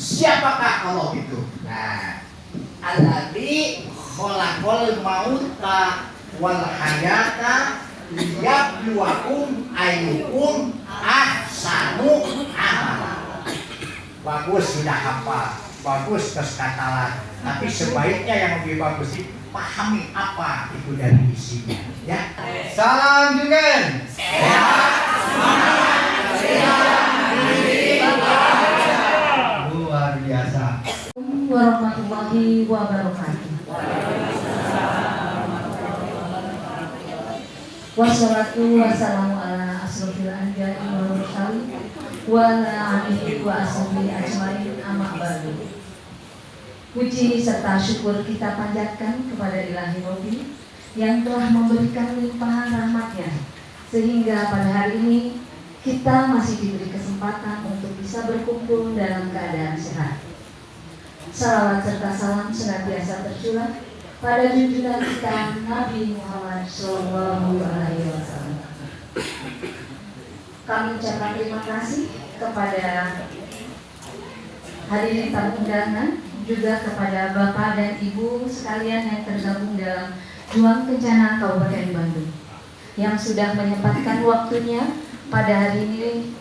Siapakah Allah itu? Nah, alladzi khalaqal mauta wal hayata liyabluwakum ayyukum ahsanu amala. Bagus sudah hafal, bagus terus katalan. Tapi sebaiknya yang lebih bagus itu pahami apa itu dari isinya, ya. Salam juga. Sehat, semangat, luar biasa. Warahmatullahi wabarakatuh. Wassalatu wassalamu ala asrofil anbiya'i wal mursalin wa ala alihi wa ashabihi ajmain, amma ba'du. Puji serta syukur kita panjatkan kepada Ilahi Robbi yang telah memberikan limpahan rahmatnya sehingga pada hari ini kita masih diberi kesempatan untuk bisa berkumpul dalam keadaan sehat. Salawat serta salam senantiasa tercurah pada junjungan kita Nabi Muhammad SAW. Kami ucapkan terima kasih kepada hadirin tamu undangan, juga kepada Bapak dan Ibu sekalian yang tergabung dalam Juang Kencana Kabupaten Bandung yang sudah menyempatkan waktunya pada hari ini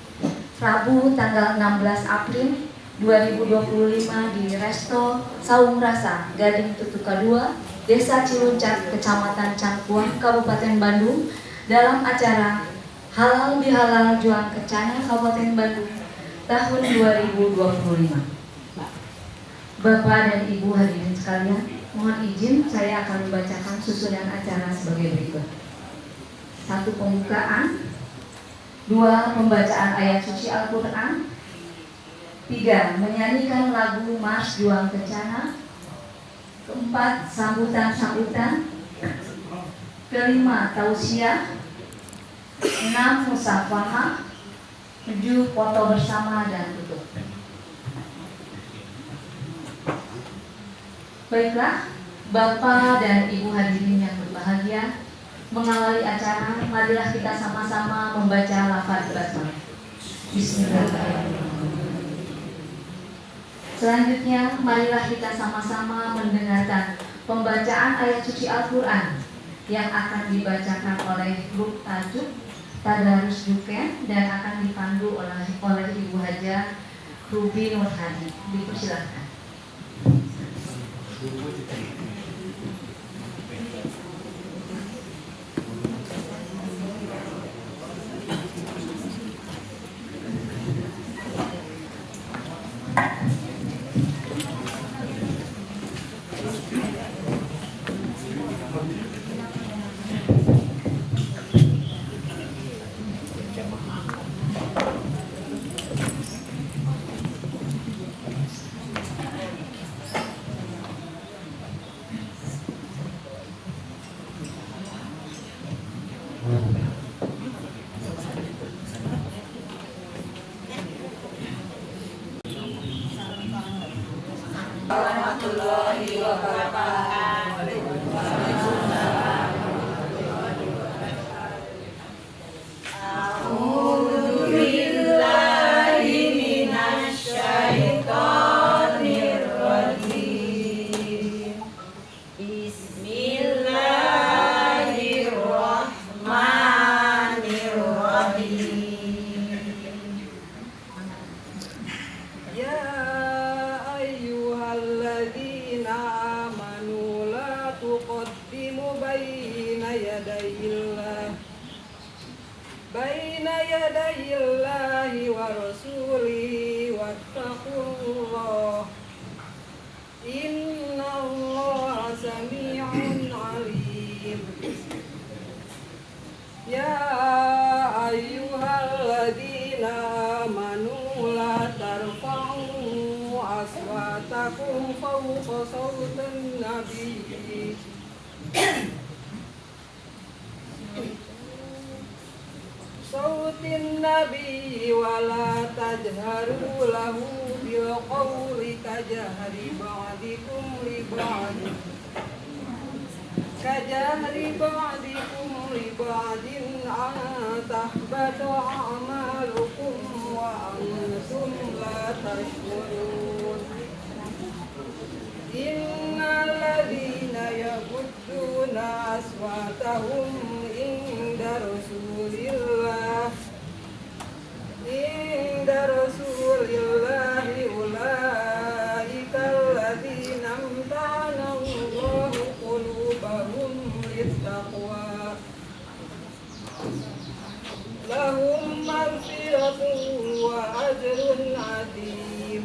Rabu tanggal 16 April 2025 di Resto Saung Rasa Gading Tutuka 2, Desa Ciluncat, Kecamatan Cangkuang, Kabupaten Bandung dalam acara Halal Bihalal Juang Kencana Kabupaten Bandung tahun 2025. Bapak dan Ibu hadirin sekalian, mohon izin saya akan membacakan susunan acara sebagai berikut. 1. Pembukaan. 2. Pembacaan ayat suci Al-Quran. 3. Menyanyikan lagu Mars Juang Kencana. 4. Sambutan-sambutan. 5. Tausiah. 6. Musafahah. 7. Foto bersama dan tutup. Baiklah, Bapak dan Ibu hadirin yang berbahagia, mengawali acara, marilah kita sama-sama membaca lafaz basmalah. Bismillahirrahmanirrahim. Selanjutnya, marilah kita sama-sama mendengarkan pembacaan ayat suci Al-Quran yang akan dibacakan oleh grup tajuk Tadarus Duken dan akan dipandu oleh Ibu Haja Ruby Nur Hadi. Dipersilakan. Warahmatullahi wabarakatuh. A'udzu billahi minasy syaithanir rajim. Bismillahirrahmanirrahim. Ya ayyuhalladzina amanu la tuqaddimu baina yadayillahi wa rasulihi wattaqullah innallaha sami'un alim. Ya ayyuhalladzina amanu la tarfa'u aswatakum fawqa sawtin nabi wa la tajharu lahu bil qawli kajahri ba'dikum li ba'din an tahbata a'malukum wa antum la tashkurun. lahum inda Rasulillahi ulaika alladzina amtahana Allahu qulubahum littaqwa lahum maghfiratun wa ajrun 'adzim.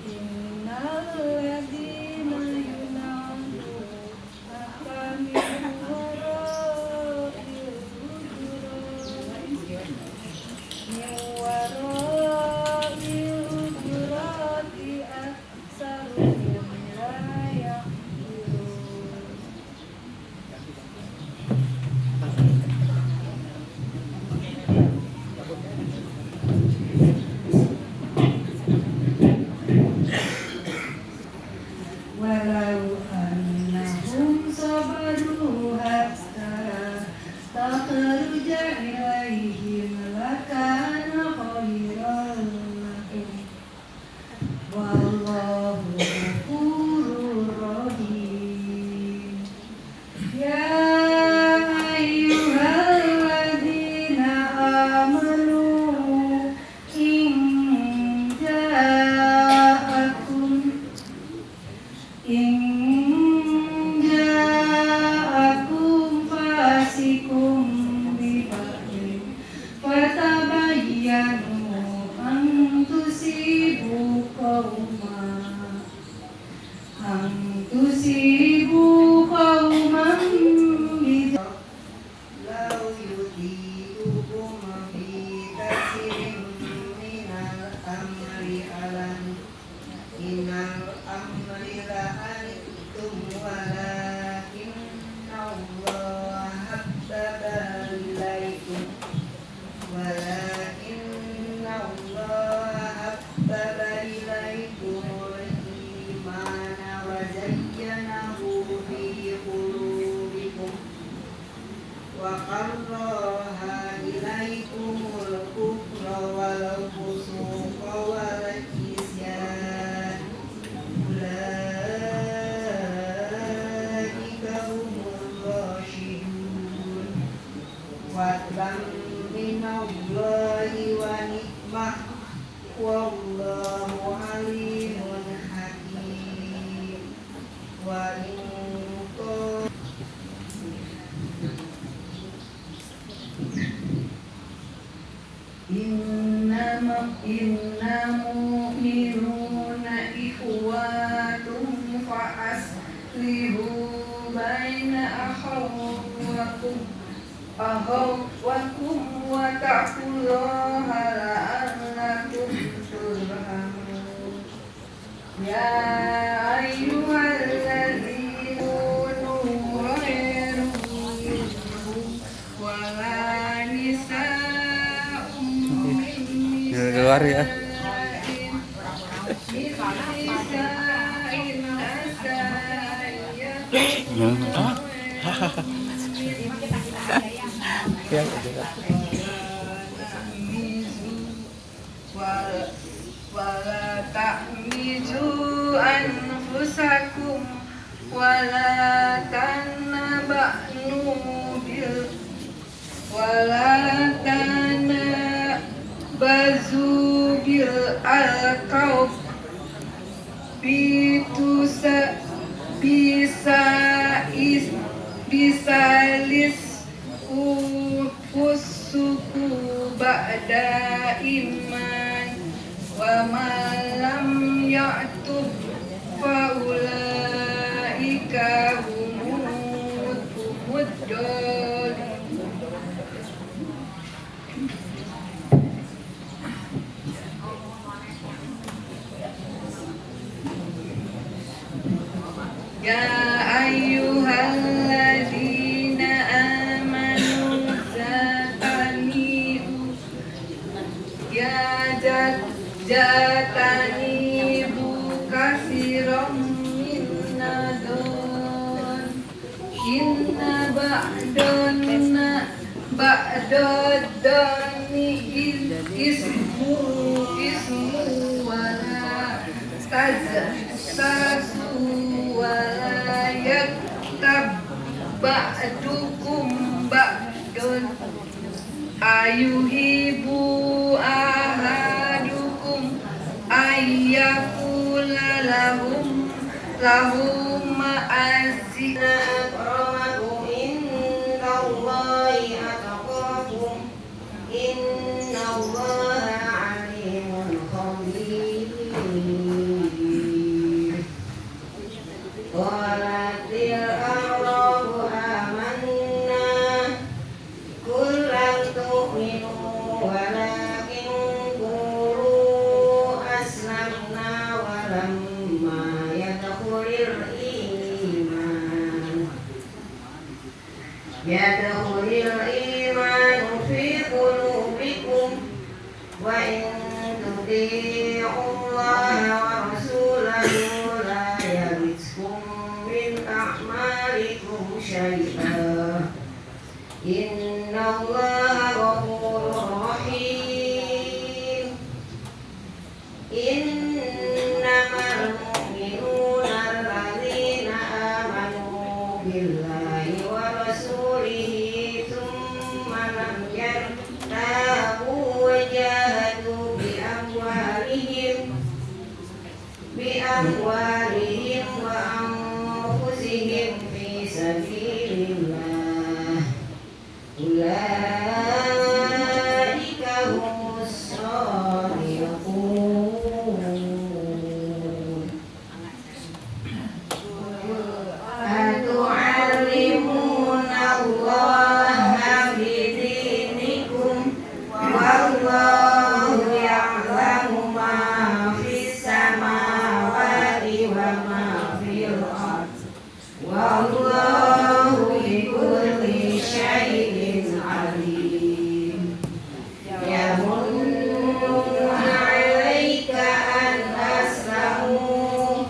Innalladzina yunadunaka min wara'il hujurati aktsaruhum la ya'qilun. Walau annahum sabaru hatta takhruja ilaihim lakana khairan lahum wallahu ghafurur rahim. Ya ayyuhalladzina amanu in ja'akum fasikum biba'in fatabayyanu an tusibu qauman law yuti'ukum fi katsirin minal amri alan innal amri la'anitum walakinna Allah habbaba ilaikum al-imana wa zayyanahu fi qulubikum wa karraha ilaikumul kufra wal fusuqa wal isyan ulaika humur rasyidun fadlan minallahi wa nikmah wallahu alimun hakim. Wa in innamu'minuna ikhwatum fa aslihu baina akhawwakum wa taqullaha la'allakum turhamun. Ya ayyuhalladzina amanu wala nisa'um keluar ya. wala ta'mizu anfusakum wala tanaba'nu bazu bil alqaub bisalis fusuku ba'da iman wa malam ya'tub faulaika humud Ya ayyuhalladzina amanu zatanibu jatanibu kasiram minnadon inna ba'dodoni ismu wala tazsasu wala ba'dukum ba'dun ayuhibu ahadukum ayyakula lahum ma'azina أكرمكم عند الله أتقاكم إن الله عليم خبير قالت الأعراب آمنا قل لم تؤمنوا ولكن قولوا أسلمنا ولما يدخل الإيمان في قلوبكم وإن تطيعوا الله ورسوله لا يلدكم من أعمالكم شيئا إن الله غفور رحيم إنما المؤمنون الذين آمنوا بالله ورسوله ثم لم يرتابوا وجاهدوا بأموالهم وأنفسهم في سبيل الله أولئك هم الصادقون أتعلمون الله بدينكم والله يعلم ما في السماوات وما في الأرض والله بكل شيء عليم يمنون عليك أن أسلموا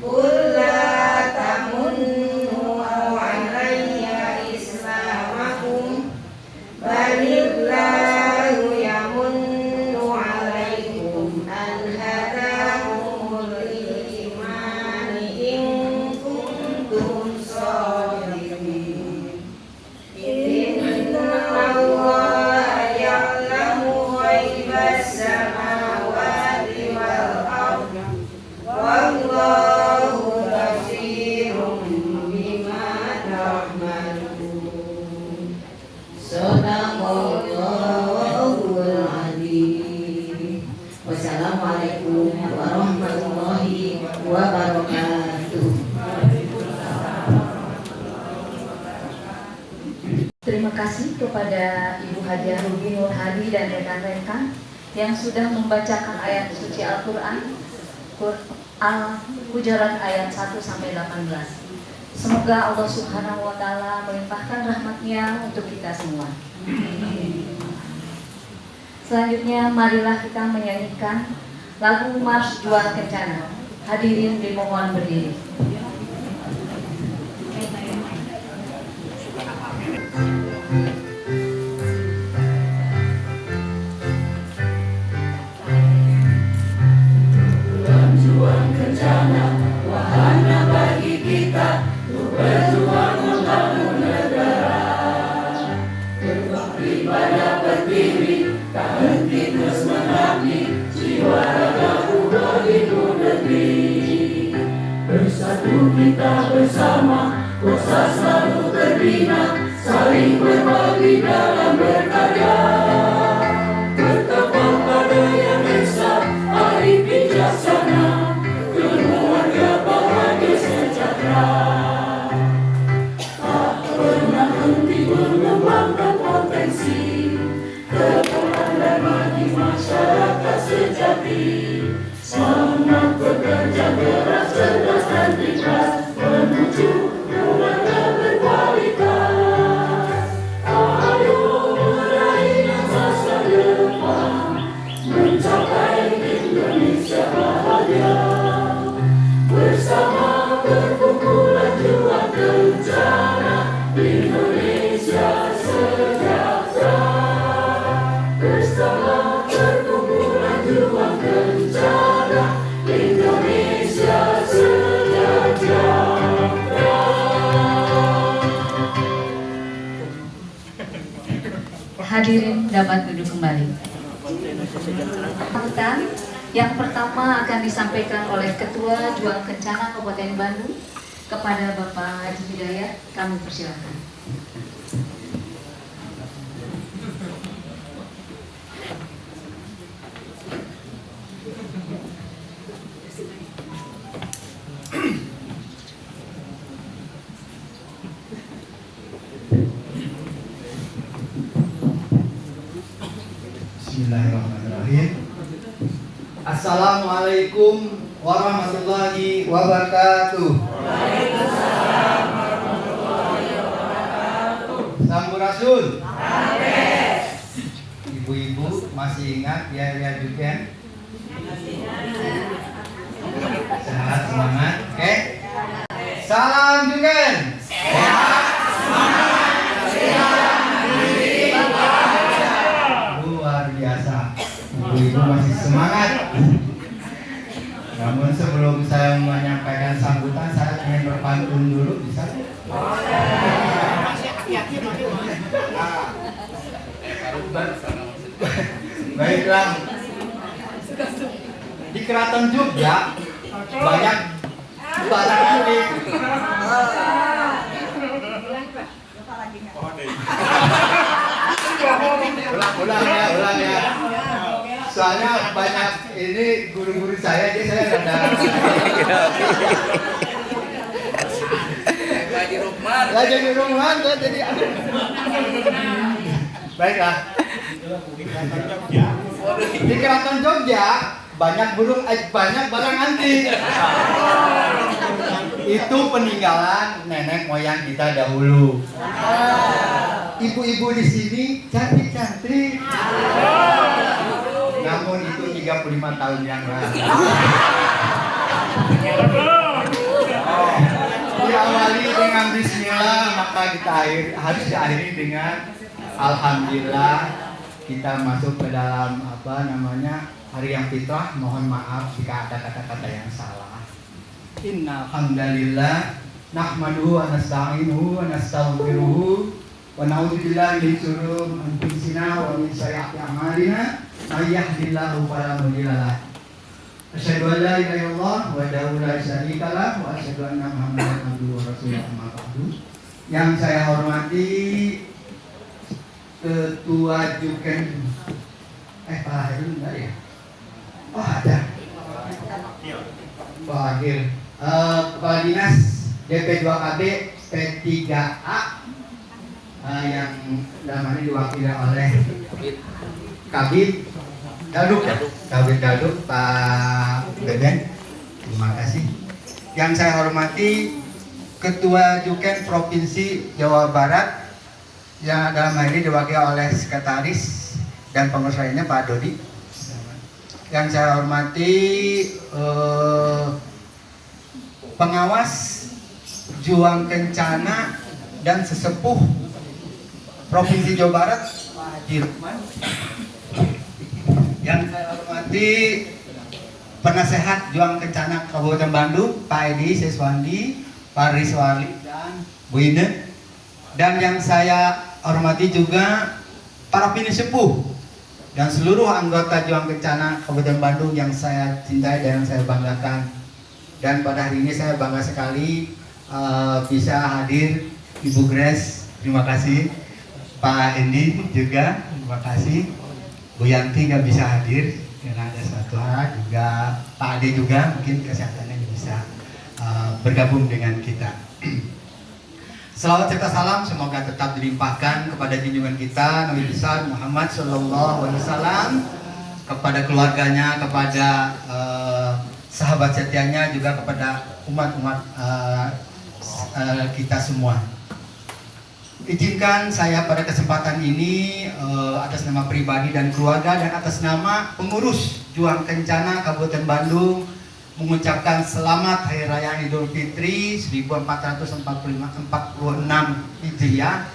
قل لا تمنوا علي إسلامكم بل الله يمن عليكم أن هداكم الإيمان إن كنتم صادقين إن الله يعلم غيب السماوات والأرض والله بصير بما تعملون صدق Allahul Azim. Wassalamualaikum warahmatullahi wabarakatuh. Terima kasih kepada Ibu Hajiah Ruby Nur Hadi dan rekan-rekan yang sudah membacakan ayat suci Al-Quran Al-Hujurat ayat 1 sampai 18. Semoga Allah Subhanahu wa Ta'ala melimpahkan rahmat-Nya untuk kita semua. Selanjutnya marilah kita menyanyikan lagu Mars Juang Kencana. Hadirin dimohon berdiri. Juang kencana, wahana bagi kita untuk berjuang membangun negara. Beribadah berdiri, tak henti terus mengabdi, jiwa raga untuk ibu negeri. Bersatu kita bersama, kuasa selalu terbina, saling berbagi dalam berkarya. Bertapa pada yang esa, arif bijaksana, keluarga bahagia sejahtera. Tak pernah henti mengembangkan potensi, kebenaran bagi masyarakat sejati. Semangat bekerja keras, cerdas dan ikhlas, menuju keluarga berkualitas. Ayo meraih masa depan, mencapai Indonesia bahagia. Bersama perkumpulan juang kencana, Indonesia sejahtera. Bersama perkumpulan juang kencana, Indonesia sejahtera. Hadirin dapat duduk kembali. Sambutan yang pertama akan disampaikan oleh Ketua Juang Kencana Kabupaten Bandung kepada Bapak Haji Hidayat. Kami persilakan. Bismillahirrahmanirrahim. Assalamualaikum warahmatullahi wabarakatuh. Waalaikumsalam warahmatullahi wabarakatuh. Sampurasun. Ibu-ibu masih ingat ya juga? Sehat, semangat, oke? Salam juga. Sehat, semangat, luar biasa. Ibu-ibu masih semangat. Namun sebelum saya menyampaikan sambutan, saya ingin berpantun dulu, bisa? Baiklah. Di Keraton Jogja banyak barang antik. Ulang ya. Soalnya banyak ini guru-guru saya, jadi saya ada. Jadi rumah, jadi. Baiklah. Di Keraton Jogja banyak barang antik. Itu peninggalan nenek moyang kita dahulu. Ibu-ibu di sini cantik-cantik. Namun itu 35 tahun yang lalu. Diawali dengan bismillah, maka kita harus diakhiri dengan alhamdulillah. Kita masuk ke dalam hari yang fitrah. Mohon maaf jika ada kata-kata yang salah. Innal hamdalillah nahmaduhu wa nasta'inuhu wa nastaghfiruhu wa na'udzu billahi min syururi anfusina wa min sayyiati a'malina may yahdihillahu fala mudilla lahu. Asyhadu an la ilaha illallah wahdahu la syarika lahu wa asyhadu anna Muhammadan abduhu wa rasuluhu amma ba'du. Yang saya hormati Ketua Juken Pak Hairul enggak ya? Oh ada. Pak Agil. Kepala Dinas DP2KB P3A yang dalam ini diwakili oleh Kabid Daduk Pak Beben. Terima kasih. Yang saya hormati Ketua Juken Provinsi Jawa Barat yang dalam hal ini diwakili oleh Sekretaris dan pengurus lainnya Pak Dodi. Yang saya hormati pengawas Juang Kencana dan sesepuh Provinsi Jawa Barat Pak Haji Rukman. Yang saya hormati penasehat Juang Kencana Kabupaten Bandung Pak Edi Seswandi, Pak Rizwali dan Bu Ine. Dan yang saya hormati juga para pinisepuh dan seluruh anggota Juang Kencana Kabupaten Bandung yang saya cintai dan yang saya banggakan. Dan pada hari ini saya bangga sekali bisa hadir Ibu Grace, terima kasih. Pak Endi juga, terima kasih. Bu Yanti nggak bisa hadir karena ada suatu hal, juga Pak Ade juga mungkin kesehatannya bisa bergabung dengan kita. Salawat serta salam semoga tetap dilimpahkan kepada junjungan kita Nabi besar Muhammad Sallallahu Alaihi Wasallam, kepada keluarganya, kepada sahabat setianya, juga kepada umat-umat kita semua. Izinkan saya pada kesempatan ini atas nama pribadi dan keluarga dan atas nama pengurus Juang Kencana Kabupaten Bandung mengucapkan selamat Hari Raya Idul Fitri 1446 Hijriah.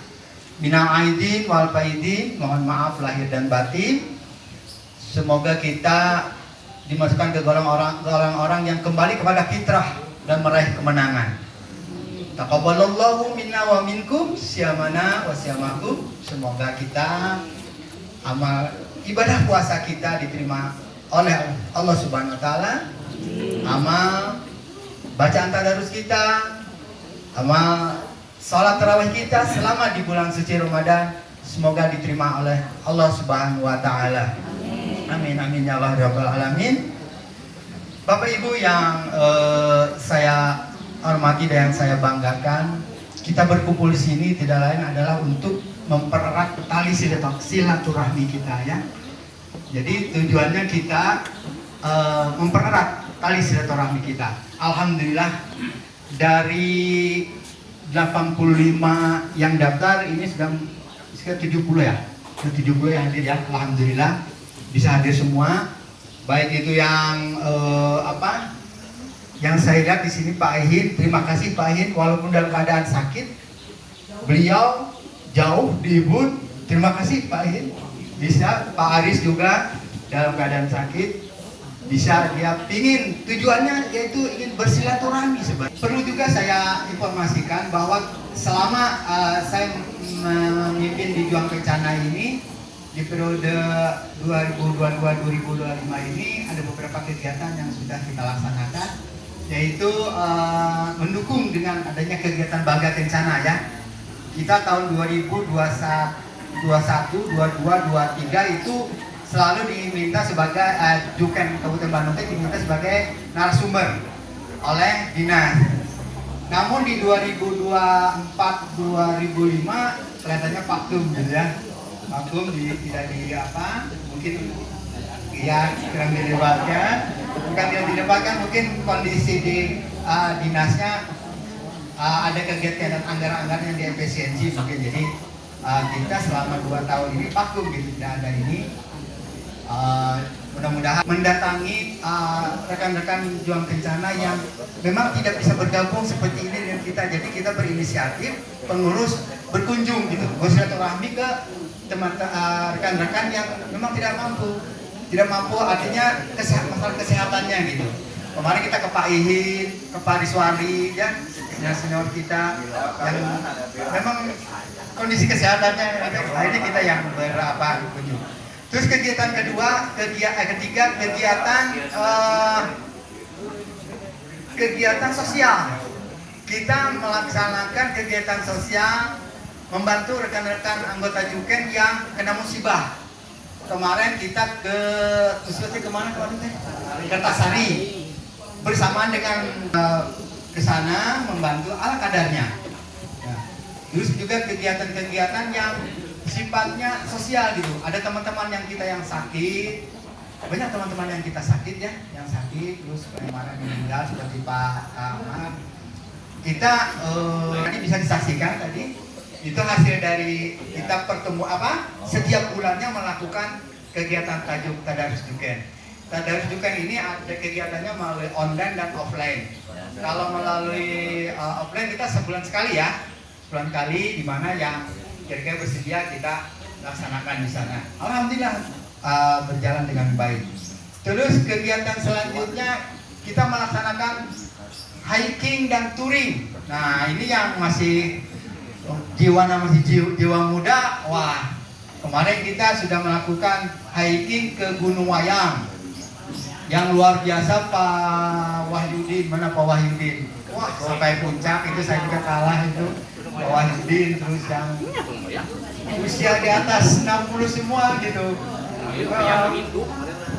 Minal aidin wal faidin, mohon maaf lahir dan batin. Semoga kita dimasukkan ke golongan orang-orang yang kembali kepada fitrah dan meraih kemenangan. Taqabbalallahu minna wa minkum syamana wa syamakum. Semoga kita amal ibadah puasa kita diterima oleh Allah Subhanahu wa taala, amal bacaan tadarus kita, amal salat tarawih kita selama di bulan suci Ramadan semoga diterima oleh Allah Subhanahu wa taala. Amin amin ya Allah rabbal alamin. Bapak Ibu yang saya hormati dan yang saya banggakan, kita berkumpul di sini tidak lain adalah untuk mempererat tali silaturahmi kita ya. Jadi tujuannya kita mempererat tali silaturahmi kita. Alhamdulillah dari 85 yang daftar ini sudah sekitar 70 ya. 70 yang hadir ya. Alhamdulillah bisa hadir semua. Baik itu yang yang saya lihat di sini Pak Ehin, terima kasih Pak Ehin walaupun dalam keadaan sakit. Beliau jauh di Ubud, terima kasih Pak Ehin. Bisa Pak Aris juga dalam keadaan sakit. Bisa dia pingin, tujuannya yaitu ingin bersilaturahmi sebenarnya. Perlu juga saya informasikan bahwa selama saya memimpin di Juang Kencana ini di periode 2022-2025 ini ada beberapa kegiatan yang sudah kita laksanakan, yaitu mendukung dengan adanya kegiatan Bangga Kencana ya. Kita tahun 2021, 22, 23 itu selalu diminta sebagai Juken Kabupaten Bandung diminta sebagai narasumber oleh dinas. Namun di 2024-2005 kelihatannya vakum gitu ya. Vakum tidak mungkin ya kurang dilibatkan, bukan tidak dilibatkan, mungkin kondisi di dinasnya ada kegiatan dan anggaran-anggaran yang diefisiensi mungkin. Jadi kita selama 2 tahun ini vakum gitu, tidak ada ini. Mudah-mudahan mendatangi rekan-rekan Juang Kencana yang memang tidak bisa bergabung seperti ini dengan kita. Jadi kita berinisiatif pengurus berkunjung gitu, bersilaturahmi ke rekan-rekan yang memang tidak mampu artinya masalah kesehatannya gitu. Kemarin kita ke Pak Ihin, ke Pak Riswari ya, senior kita yang memang kondisi kesehatannya ini kita yang berkunjung. Terus kegiatan kedua, ketiga kegiatan sosial. Kita melaksanakan kegiatan sosial membantu rekan-rekan anggota Juken yang kena musibah. Kemarin kita kemana teh? Kertasari. Bersamaan dengan ke sana membantu ala kadarnya. Nah, terus juga kegiatan-kegiatan yang sifatnya sosial gitu. Ada teman-teman yang kita yang sakit, banyak teman-teman yang kita sakit ya, yang sakit terus kemarin meninggal seperti Pak Ahmad. Kita tadi bisa disaksikan tadi itu hasil dari kita setiap bulannya melakukan kegiatan tajuk Tadarus Juken. Tadarus Juken ini ada kegiatannya melalui online dan offline. Kalau melalui offline kita sebulan sekali ya, sebulan kali di mana yang kira-kira bersedia kita laksanakan di sana. Alhamdulillah berjalan dengan baik. Terus kegiatan selanjutnya kita melaksanakan hiking dan touring. Nah ini yang masih jiwa muda. Wah kemarin kita sudah melakukan hiking ke Gunung Wayang yang luar biasa. Pak Wahyudin, mana Pak Wahyudin? Wah sampai puncak itu saya juga kalah itu. Pak Wahyudin, terus yang usia di atas 60 semua gitu.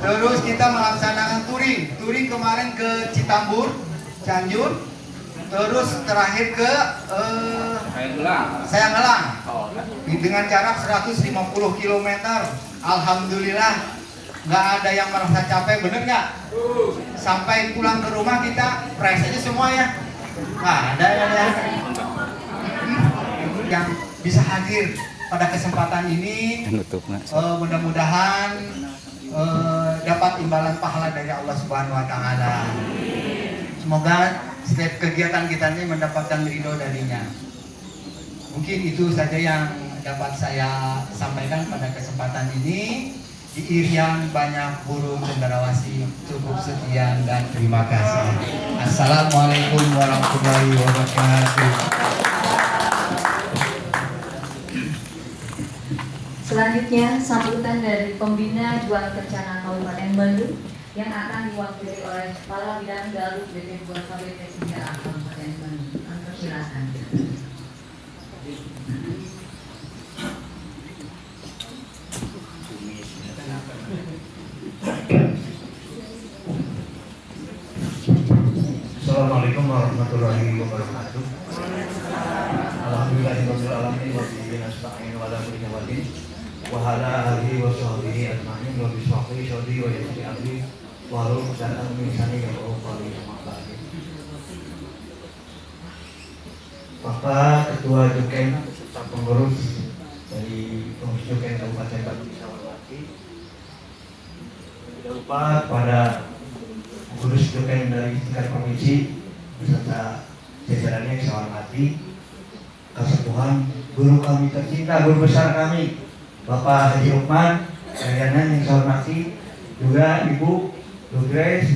Terus kita melaksanakan touring kemarin ke Citambur, Cianjur, terus terakhir ke Sayanggelang dengan jarak 150 km. Alhamdulillah nggak ada yang merasa capek, bener nggak? Sampai pulang ke rumah kita fresh aja semua ya. Nah, ada yang bisa hadir pada kesempatan ini, mudah-mudahan dapat imbalan pahala dari Allah Subhanahu wa taala. Semoga setiap kegiatan kita ini mendapatkan ridho darinya. Mungkin itu saja yang dapat saya sampaikan pada kesempatan ini. Diirian banyak burung cendrawasih. Cukup sekian dan terima kasih. Assalamualaikum warahmatullahi wabarakatuh. Selanjutnya, sambutan dari pembina Juang Kencana Kabupaten Bandung yang akan diwakili oleh Kepala Bidang Garut BP 2 KBP 3A Kabupaten Bandung. Silakan. Assalamualaikum warahmatullahi wabarakatuh. Alhamdulillahirabbil alamin wa bihi nasta'in wa ala kulli hawalin wa ala alihi wa sahbihi ajma'in wa bi sahbihi shodri wa yasri abdi wa rum dan al-misani ya Allah ya. Bapak Ketua Juken serta pengurus dari Pengurus Juken Kabupaten Bandung saya hormati. Tidak lupa pada pengurus Juken dari tingkat provinsi beserta jajarannya yang saya hormati, Kasepuhan guru kami tercinta, guru besar kami Bapak Haji Lukman Ariana yang saya hormati, juga Ibu Lugres,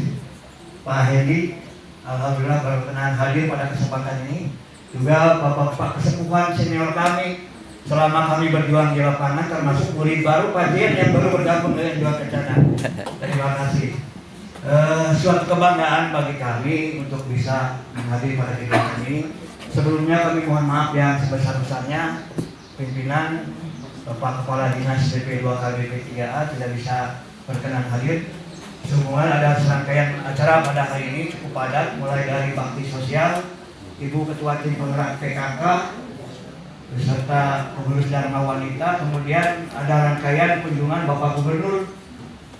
Pak Hendi, alhamdulillah berkenan hadir pada kesempatan ini, juga Bapak Kasepuhan senior kami selama kami berjuang di lapangan, termasuk murid baru Pak Jen yang baru bergabung dengan Juang Kencana. Terima kasih. Suatu kebanggaan bagi kami untuk bisa menghadiri pada kegiatan ini. Sebelumnya kami mohon maaf yang sebesar-besarnya pimpinan Bapak Kepala Dinas BP 2 KBP 3A tidak bisa berkenan hadir. Semua ada serangkaian acara pada hari ini cukup padat, mulai dari bakti sosial, Ibu Ketua Tim Penggerak PKK beserta pengurus Dharma Wanita, kemudian ada rangkaian kunjungan Bapak Gubernur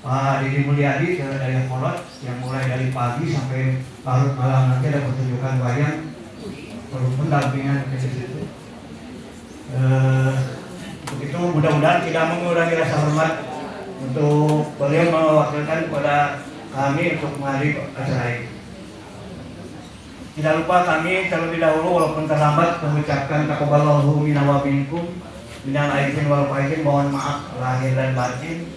Pak Didi Mulyadi ke Dayakolot yang mulai dari pagi sampai larut malam. Nanti ada pertunjukan wayang perlu pendampingan ke situ. Begitu mudah-mudahan tidak mengurangi rasa hormat untuk beliau mewakilkan kepada kami untuk menghadiri acara ini. Tidak lupa kami terlebih dahulu walaupun terlambat mengucapkan taqabbalallahu minna wa minkum minal aidin wal faizin, mohon maaf lahir dan batin.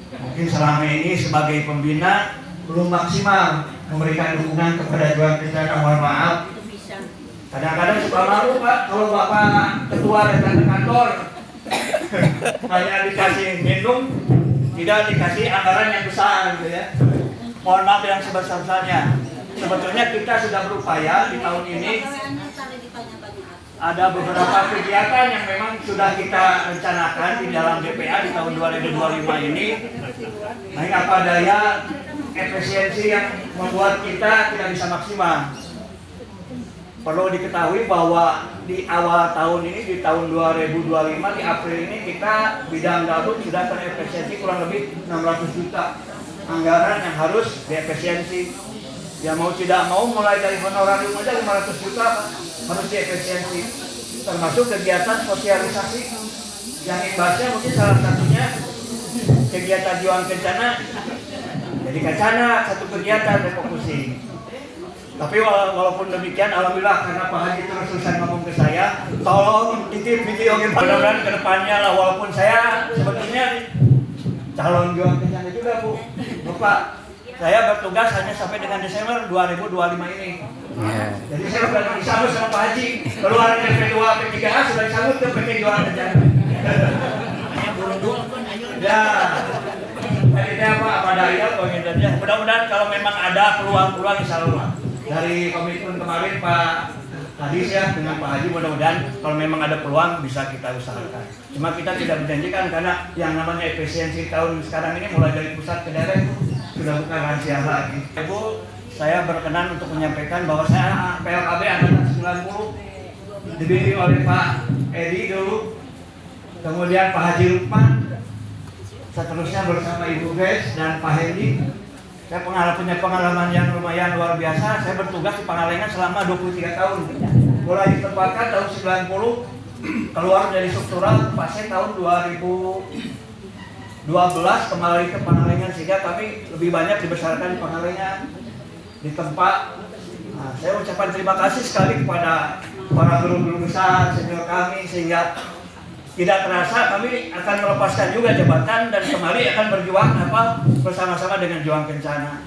Mungkin selama ini sebagai pembina belum maksimal memberikan dukungan kepada Juang Kencana, mohon maaf. Kadang-kadang suka malu Pak kalau Bapak Ketua datang ke kantor hanya dikasih minum, tidak dikasih anggaran yang besar gitu ya. Mohon maaf yang sebesar-besarnya. Sebetulnya kita sudah berupaya di tahun ini, ada beberapa kegiatan yang memang sudah kita rencanakan di dalam DPA di tahun 2025 ini. Naik apa daya efisiensi yang membuat kita tidak bisa maksimal. Perlu diketahui bahwa di awal tahun ini, di tahun 2025, di April ini kita bidang Garut sudah terefisiensi kurang lebih 600 juta anggaran yang harus diefisiensi. Ya mau tidak mau mulai dari honorarium aja 500 juta harus diefisiensi, termasuk kegiatan sosialisasi yang imbasnya mungkin salah satunya kegiatan Juang Kencana. Jadi Kencana satu kegiatan refocusing. Tapi walaupun demikian, alhamdulillah karena Pak Haji terus-terusan ngomong ke saya, tolong titip video mudah-mudahan ke depannya lah, walaupun saya sebetulnya calon Juang Kencana juga Bu. Bapak, saya bertugas hanya sampai dengan Desember 2025 ini. Jadi saya sudah disambut sama Pak Haji. Keluar dari P2 P3A sudah disambut ke PT Juang Kencana. Ya, jadi apa daya komentarnya. Mudah-mudahan kalau memang ada peluang-peluang insya Allah. Dari komitmen kemarin Pak Hadis ya dengan Pak Haji, mudah-mudahan kalau memang ada peluang bisa kita usahakan. Cuma kita tidak menjanjikan karena yang namanya efisiensi tahun sekarang ini mulai dari pusat ke daerah sudah bukan rahasia lagi. Ibu, saya berkenan untuk menyampaikan bahwa saya PLKB angkatan 90 dibimbing oleh Pak Edi dulu, kemudian Pak Haji Lukman, seterusnya bersama Ibu Grace dan Pak Hendi. Saya punya pengalaman yang lumayan luar biasa. Saya bertugas di Pangalengan selama 23 tahun. Mulai ditempatkan tahun 90, keluar dari struktural pasca tahun 2012 kembali ke Pangalengan, sehingga kami lebih banyak dibesarkan di Pangalengan, di tempat. Nah, saya ucapkan terima kasih sekali kepada para guru-guru besar senior kami, sehingga tidak terasa kami akan melepaskan juga jabatan dan kembali akan berjuang bersama-sama dengan Juang Kencana.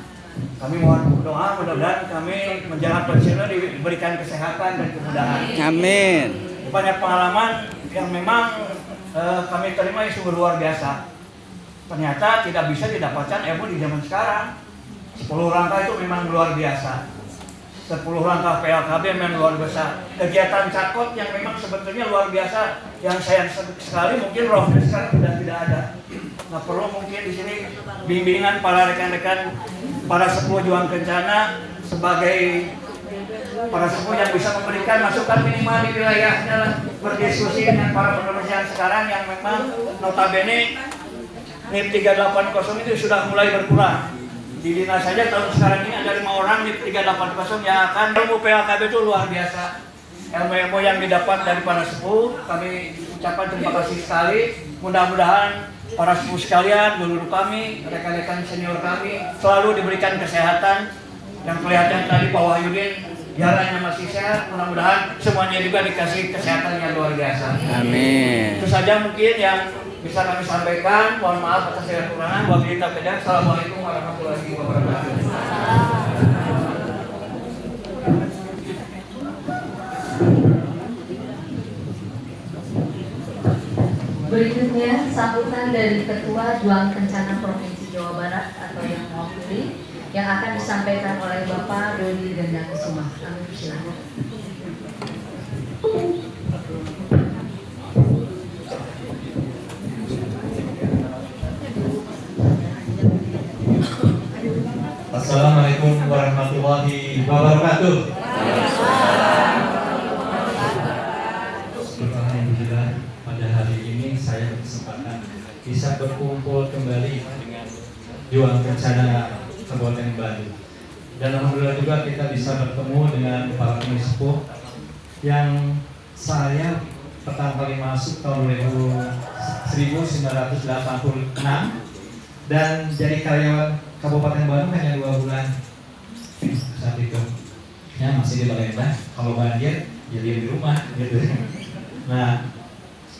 Kami mohon doa, mudah-mudahan kami menjelang pensiun diberikan kesehatan dan kemudahan. Amin. Banyak pengalaman yang memang kami terima yang sungguh luar biasa. Ternyata tidak bisa didapatkan ilmu di zaman sekarang. 10 langkah itu memang luar biasa. 10 langkah PLKB memang luar biasa. Kegiatan cakot yang memang sebetulnya luar biasa, yang sayang sekali mungkin rohnya sekarang sudah tidak ada. Nah, perlu mungkin di sini bimbingan para rekan-rekan, para sepuh juang kencana sebagai para sepuh yang bisa memberikan masukan minimal di wilayahnya lah, berdiskusi dengan para penerus yang sekarang yang memang notabene NIP 380 itu sudah mulai berkurang. Di dinas saja tahun sekarang ini ada 5 orang NIP 380 yang akan ilmu PLKB itu luar biasa. Ilmu-ilmu yang didapat dari para sepuh, kami ucapkan terima kasih sekali. Mudah-mudahan para sepuh sekalian, guru kami, rekan-rekan senior kami selalu diberikan kesehatan. Yang kelihatan tadi Pak Wahyudin jalannya masih sehat, mudah-mudahan semuanya juga dikasih kesehatan yang luar biasa. Amin. Itu saja mungkin yang bisa kami sampaikan. Mohon maaf atas segala kekurangan. Wabillahi taufiq. Assalamualaikum warahmatullahi wabarakatuh. Berikutnya sambutan dari Ketua Juang Kencana Provinsi Jawa Barat atau yang mewakili yang akan disampaikan oleh Bapak Dodi Gandakusuma. Kami persilakan. Assalamualaikum warahmatullahi wabarakatuh. Alhamdulillah pada hari ini saya berkesempatan bisa berkumpul kembali dengan Juang Kencana Kabupaten Bandung. Dan alhamdulillah juga kita bisa bertemu dengan para penispuh yang saya pertama kali masuk tahun 1986 dan jadi karyawan Kabupaten Bandung hanya 2 bulan saat itu. Ya masih di Balenda. Kalau banjir ya dia di rumah gitu. Nah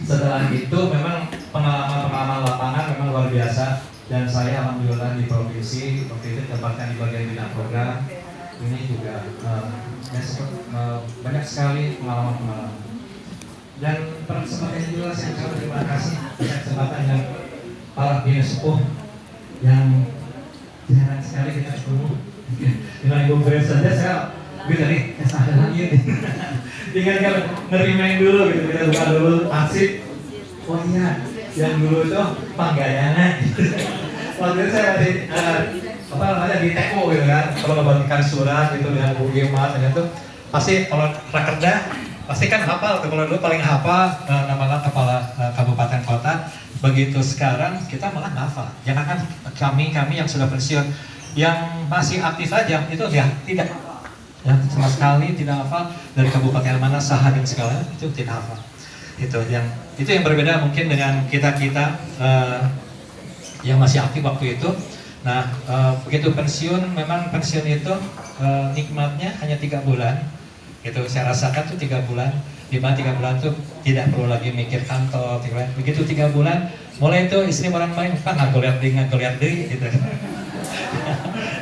setelah itu memang pengalaman lapangan memang luar biasa. Dan saya alhamdulillah di provinsi waktu itu ditempatkan di bagian bina program. Ini juga banyak sekali pengalaman-pengalaman. Dan pada kesempatan juga saya ucapkan terima kasih atas kesempatan yang para bina sepuh yang jarang sekali kita ketemu. Dengan Ibu Gres saja saya bisa nih ada lagi. Tinggal ngerimain dulu gitu, kita buka dulu arsip. Oh iya, yang dulu itu Panggayana. Waktu itu saya masih di teko gitu kan, kalau membagikan surat itu dengan Bu Gema itu pasti kalau rakerda pasti kan hafal tuh, kalau dulu paling hafal nama kepala kabupaten kota. Begitu sekarang kita malah hafal. Jangan kami yang sudah pensiun, yang masih aktif aja itu ya tidak hafal. Ya sama sekali tidak hafal dari kabupaten mana saha dan segala itu tidak hafal. Itu yang berbeda mungkin dengan kita yang masih aktif waktu itu. Nah begitu pensiun, memang pensiun itu nikmatnya hanya 3 bulan. Gitu saya rasakan tuh 3 bulan. Di mana 3 bulan tuh tidak perlu lagi mikir kantor. Begitu 3 bulan, mulai itu istri orang main, Pak ngagoliat deui gitu.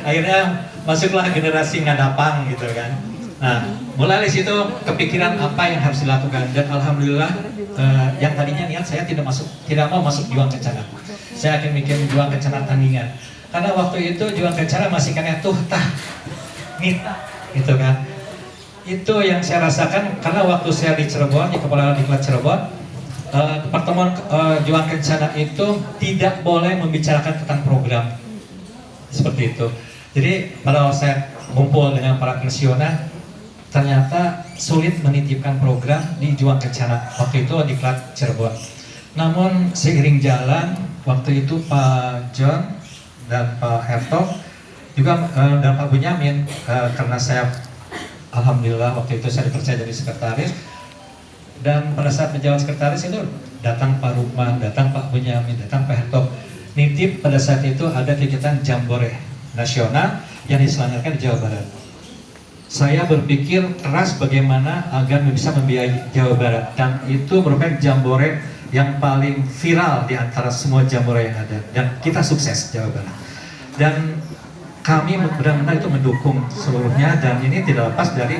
Akhirnya masuklah generasi ngadapang gitu kan. Nah, mulai dari situ kepikiran apa yang harus dilakukan dan alhamdulillah yang tadinya niat saya tidak mau masuk Juang Kencana. Saya akan bikin Juang Kencana tandingan. Karena waktu itu Juang Kencana masih kena nita gitu kan. Itu yang saya rasakan karena waktu saya di Cirebon, di Kepala Diklat Cirebon, pertemuan Juang Kencana itu tidak boleh membicarakan tentang program seperti itu. Jadi kalau saya kumpul dengan para pensiunan, ternyata sulit menitipkan program di Juang Kencana waktu itu di Diklat Cirebon. Namun seiring jalan waktu itu Pak John dan Pak Hertog juga dan Pak Bunyamin karena saya alhamdulillah waktu itu saya dipercaya jadi sekretaris, dan pada saat menjawab sekretaris itu datang Pak Rukman, datang Pak Bunyamin, datang Pak Hertog nitip pada saat itu ada kegiatan Jambore nasional yang diselenggarakan di Jawa Barat. Saya berpikir keras bagaimana agar bisa membiayai Jawa Barat, dan itu merupakan Jambore yang paling viral di antara semua Jambore yang ada, dan kita sukses Jawa Barat. Dan kami benar-benar itu mendukung seluruhnya, dan ini tidak lepas dari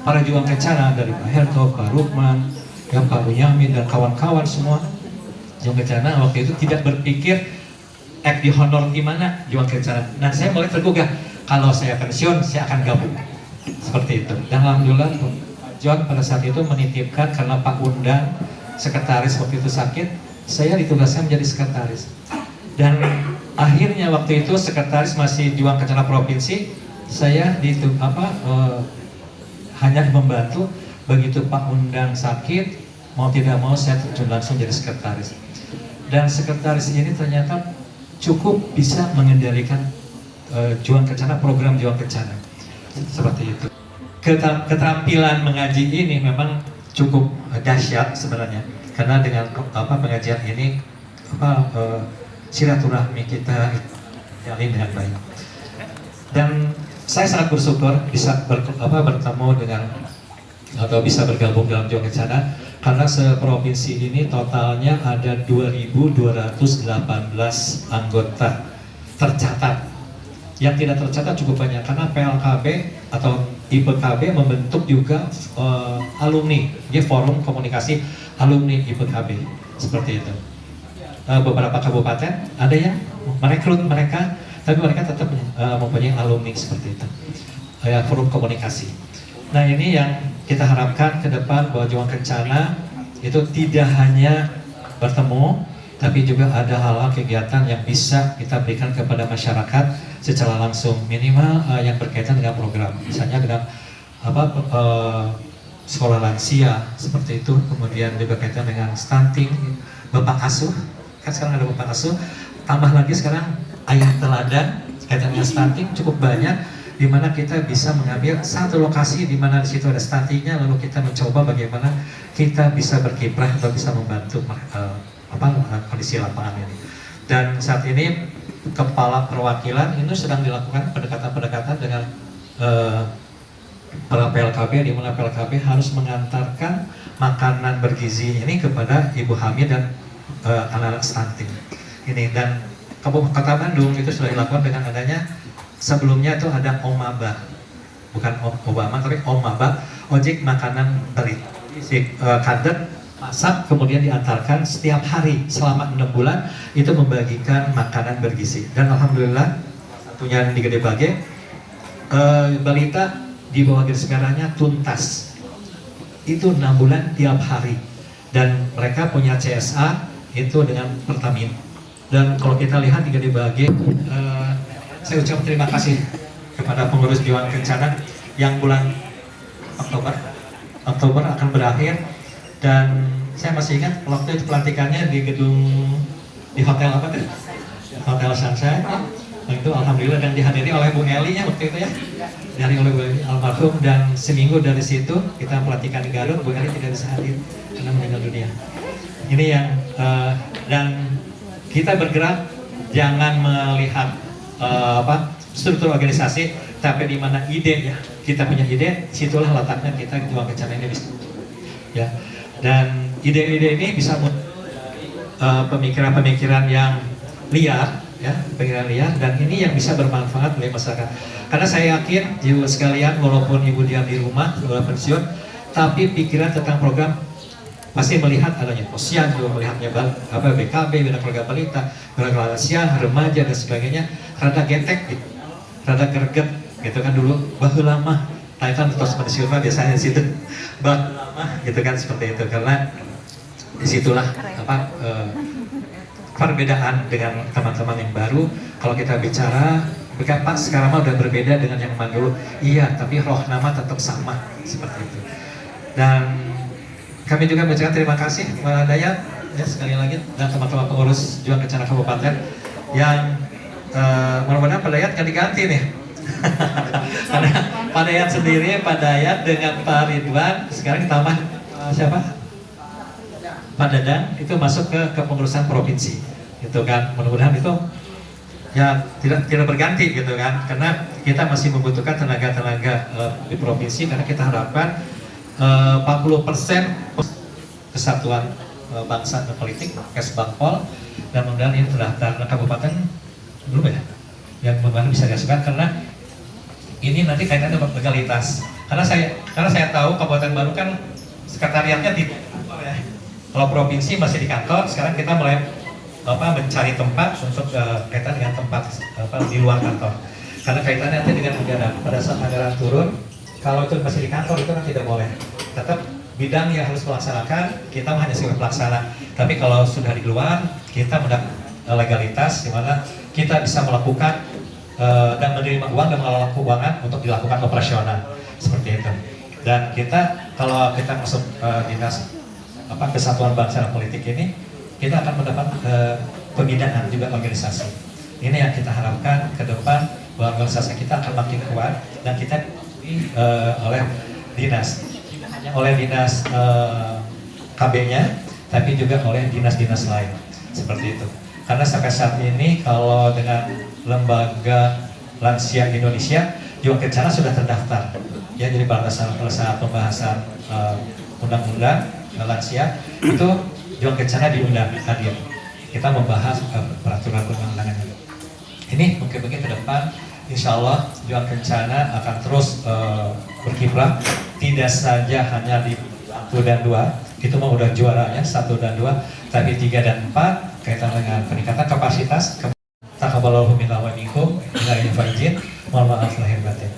para juang kencana, dari Pak Herto, Pak Rukman, ya Pak Bunyamin dan kawan-kawan semua Juang Kencana waktu itu tidak berpikir di honor gimana Juang Kencana. Nah saya mulai tergugah, kalau saya pensiun saya akan gabung seperti itu. Dan alhamdulillah John pada saat itu menitipkan karena Pak Undang sekretaris waktu itu sakit, saya ditugaskan menjadi sekretaris. Dan akhirnya waktu itu sekretaris masih Juang Kencana Provinsi, saya hanya membantu. Begitu Pak Undang sakit, mau tidak mau saya terjun langsung jadi sekretaris. Dan sekretaris ini ternyata cukup bisa mengendalikan Juang Kencana, program Juang Kencana seperti itu. Keterampilan mengaji ini memang cukup dahsyat sebenarnya, karena dengan pengajian ini silaturahmi kita jalin dengan baik. Dan saya sangat bersyukur bisa bertemu dengan atau bisa bergabung dalam Juang Kencana, karena seprovinsi ini totalnya ada 2.218 anggota tercatat. Yang tidak tercatat cukup banyak karena PLKB atau IPKB membentuk juga alumni, ya, forum komunikasi alumni IPKB seperti itu. Beberapa kabupaten ada yang merekrut mereka, tapi mereka tetap mempunyai alumni seperti itu, forum komunikasi. Nah ini yang kita harapkan ke depan, bahwa Juang Kencana itu tidak hanya bertemu, tapi juga ada hal-hal kegiatan yang bisa kita berikan kepada masyarakat secara langsung, minimal yang berkaitan dengan program, misalnya dengan sekolah lansia seperti itu, kemudian juga berkaitan dengan stunting, bapak asuh, kan sekarang ada bapak asuh, tambah lagi sekarang ayah teladan kaitan dengan stunting cukup banyak, di mana kita bisa mengambil satu lokasi di mana di situ ada stuntingnya, lalu kita mencoba bagaimana kita bisa berkiprah atau bisa membantu kondisi lapangan ini. Dan saat ini kepala perwakilan ini sedang dilakukan pendekatan-pendekatan dengan para PLKB, di mana PLKB harus mengantarkan makanan bergizi ini kepada ibu hamil dan anak-anak stunting ini. Dan Kabupaten Bandung itu sudah dilakukan dengan adanya, sebelumnya itu ada OMABA, bukan Obama tapi OMABA, ojek makanan beri, kader masak kemudian diantarkan setiap hari selama 6 bulan itu membagikan makanan bergizi. Dan alhamdulillah satunya di Gede Bage, balita di bawah garis merahnya tuntas itu 6 bulan tiap hari, dan mereka punya CSA itu dengan Pertamina. Dan kalau kita lihat di Gede Bage, saya ucapkan terima kasih kepada pengurus Juang Kencana yang bulan Oktober akan berakhir. Dan saya masih ingat waktu itu pelantikannya di hotel apa tuh? Hotel Sunshine. Itu alhamdulillah, dan dihadiri oleh Bu Eli ya waktu itu ya, dari oleh Bu Eli almarhum. Dan seminggu dari situ kita pelantikan di Garut, Bu Eli tidak bisa hadir karena meninggal dunia. Ini yang dan kita bergerak jangan melihat struktur organisasi, tapi di mana ide ya, kita punya ide, situlah letaknya kita Juang Kencana ini bisa ya. Dan ide-ide ini bisa pemikiran-pemikiran yang liar ya, pemikiran liar, dan ini yang bisa bermanfaat bagi masyarakat. Karena saya yakin ibu sekalian, walaupun ibu diam di rumah, sudah pensiun, tapi pikiran tentang program pasti melihat adanya posyandu, melihatnya BKB, bina keluarga balita, keluarga lansia, remaja dan sebagainya, rada getek gitu, rada greget gitu kan dulu, baheula mah taitan terus pensiun biasanya di situ, baheula mah gitu kan, seperti itu. Karena disitulah perbedaan dengan teman-teman yang baru. Kalau kita bicara Pak sekarang mah udah berbeda dengan yang dulu, iya, tapi roh nama tetap sama seperti itu. Dan kami juga mengucapkan terima kasih kepada Dayat ya, sekali lagi, dan teman-teman pengurus Juang Kencana Kabupaten yang mudah-mudahan Pak Dayat nggak diganti nih. Karena Pak Dayat sendiri, Pak Dayat dengan Pak Ridwan sekarang ditambah siapa? Pak Dadang itu masuk ke kepengurusan provinsi, gitu kan. Mudah-mudahan itu ya tidak berganti gitu kan, karena kita masih membutuhkan tenaga-tenaga di provinsi, karena kita harapkan 40% kesatuan bangsa dan politik, Kesbangpol, dan mudah-mudahan ini terdaftar kabupaten belum ya, yang mudah-mudahan bisa dihasilkan, karena ini nanti kaitannya dengan legalitas. Karena saya tahu Kabupaten Bandung kan sekretariatnya ya. Kalau provinsi masih di kantor, sekarang kita mulai mencari tempat untuk kaitan dengan tempat di luar kantor. Karena kaitannya nanti dengan anggaran. Pada saat anggaran turun, kalau itu masih di kantor itu kan tidak boleh. Tetap bidang yang harus melaksanakan, kita hanya sebagai pelaksana. Tapi kalau sudah di luar, kita mendapat legalitas di mana kita bisa melakukan dan menerima uang dan mengelola keuangan untuk dilakukan operasional seperti itu. Dan kita kalau kita masuk dinas Kesatuan Bangsa dan Politik ini, kita akan mendapat pembinaan juga organisasi. Ini yang kita harapkan ke depan bahwa organisasi kita akan makin kuat dan kita oleh dinas, tidak hanya oleh dinas KB-nya, tapi juga oleh dinas-dinas lain seperti itu. Karena sampai saat ini kalau dengan lembaga lansia Indonesia, Juang Kencana sudah terdaftar. Ya, jadi pada saat pembahasan undang-undang lansia itu Juang Kencana diundang hadir. Kita membahas peraturan perundang-undangan. Ini mungkin ke depan, insya Allah Juang Kencana akan terus berkiprah, tidak saja hanya di 1 dan 2, itu mah udah juaranya 1 dan 2, tapi 3 dan 4 kaitan dengan peningkatan kapasitas. Taqabbalallahu minna wa minkum, minal faizin, mohon maaf lahir batin.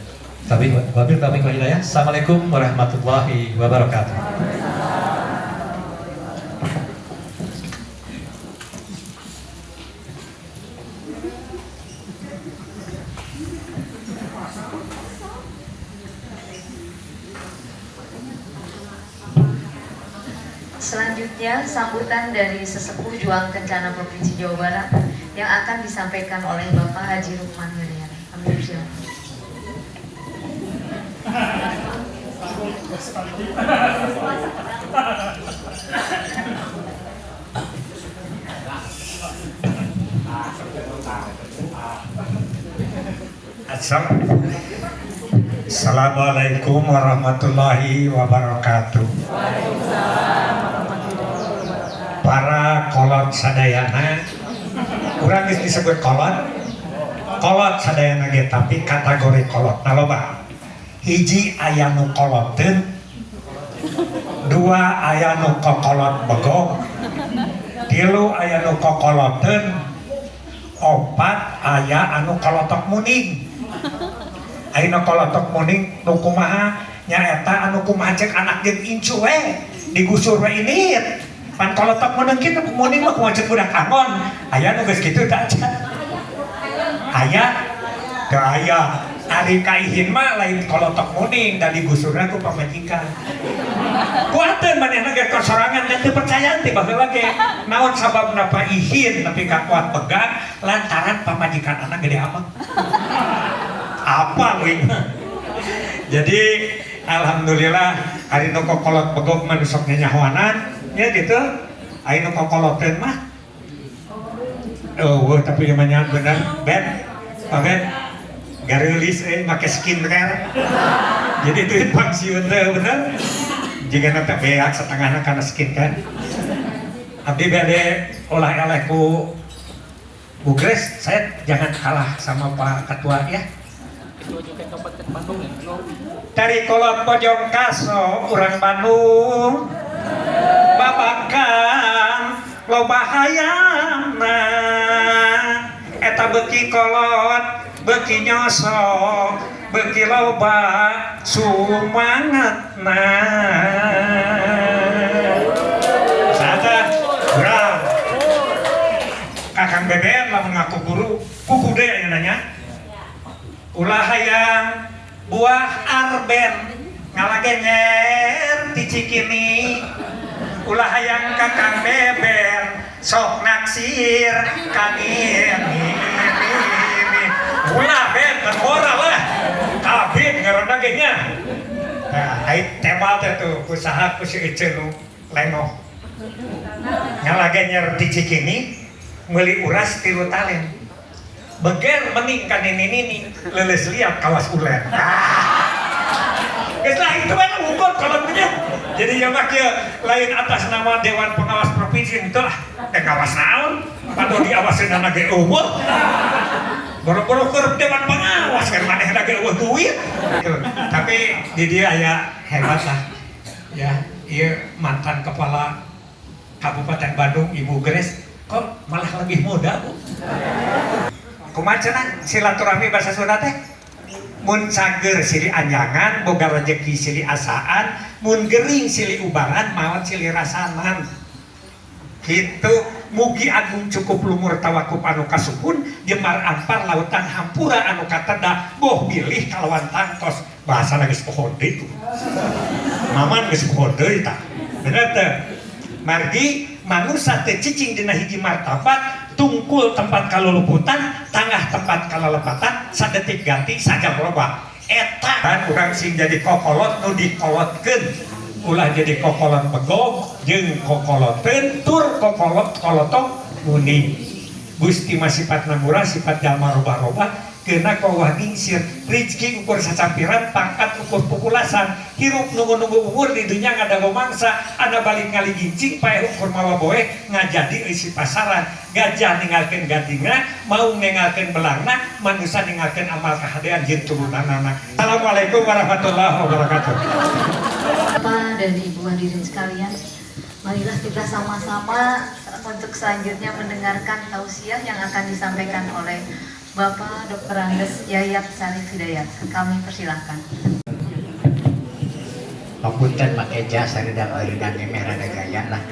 Wabil taufiq wal hidayah. Assalamualaikum warahmatullahi wabarakatuh. Selanjutnya, sambutan dari sesepuh Juang Kencana Provinsi Jawa Barat yang akan disampaikan oleh Bapak Haji Rukman Herian. Amin. Silakan. Assalamualaikum warahmatullahi wabarakatuh. Para kolot sadayana, kurang disebut kolot sadayana ge, tapi kategori kolot nah loba. Hiji aya nu koloteun, 2 aya nu kokolot begog, 3 aya nu kokoloteun, 4 aya anu kolotok muning. Ayeuna kolotok muning nu kumaha nyaeta anu kumaha cek anak jeung incu we digusur we ini. Pan kolotok muning kitu muning mah kumaha cek budak angon. Aya nu geus kitu tah. Aya teu aya. Ari kaihin mah lain kolotok muning da digusurna ku pamajikan. Kuateun manehna ge kasorangan dan teu percaya teh baheula ge naon sababna pa ihin tapi ka kuat pegang lantaran pamajikan anak gede amang. Apa wing? Jadi alhamdulillah hari nu kokolot begog mah sok nyahoanan ya gitu. Ari nu kokoloteun mah tapi gimana bener Ben oke garulis make skincare. Jadi duit pensiun teh bener jika nanti beak setengahnya karena skincare. Abdi bade olah-olah ku Bu Grace, saya jangan kalah sama Pak Ketua ya. Dari kolot pojong kaso urang Bandung babakan loba hayamna eta beuki kolot beuki nyosok beuki loba sumangatna sada urang Kakang Beben lah mengaku guru kukude aya nanya ulah hayang buah arben ngalagenyer ti Cikini ulah hayang Kakang Beben sok naksir kanini ulah ben bermoral lah kabin ngaranna ge nya nah ai tebal teh tuh usaha ku si Ece nu lenoh ngalagenyer ti Cikini meuli uras 3 talen beger mending kan ini leles liat kawas ulen. Geus lah itu kan ukur kalau punya. Jadi yang makia lain atas nama Dewan Pengawas Provinsi itu lah. Ngawas naon? Padu diawasin anak ge eueuh. Boro-boro keur Dewan Pengawas kan manehna ge eueuh duit. Tapi di dia aya hebat lah. Ya, Iya, mantan kepala Kabupaten Bandung, Ibu Grace, kok malah lebih muda, Bu? Kumaha cenah silaturahmi bahasa Sunda teh? Mun cager silih anjangan, boga rezeki silih asaan, mun gering silih ubaran, maot silih rasanan. Gitu, mugi agung cukup lumur tawakuf anu kasupun, jemar ampar lautan hampura anu kateda, boh bilih kalawan tangkos. Bahasa lagi sepohon itu. Maman geus poho deui tah. Bener teh. Margi manusia teh cicing dina hiji martabat, tungkul tempat kaluluputan, tangah tempat kalalepatan, sadetik ganti sajam loba. Eta kan urang sing jadi kokolot nu dikolotkeun. Ulah jadi kokolot begog jeung kokoloteun tur kokolot kolotong muni. Gusti mah sifatna murah, sifat jalma robah-robah. Kena kawah gingsir, rizki ukur sacampiran, pangkat ukur pukulasan, hirup nunggu-nunggu umur di dunia ngada gomangsa, ada balik ngali gincing, pae ukur mawa boe, ngajadi isi pasaran, gajah ninggalkan gadinga, mau ninggalkan belangna, manusia ninggalkan amal kehadean jin turunanana. Assalamualaikum warahmatullahi wabarakatuh. Bapak dan Ibu hadirin sekalian, marilah kita sama-sama untuk selanjutnya mendengarkan tausiah yang akan disampaikan oleh Bapak Dr. Andes Yayat Salih Hidayat. Kami persilahkan. Papunten make jas sareudang eureudang emeh rada gaya lah.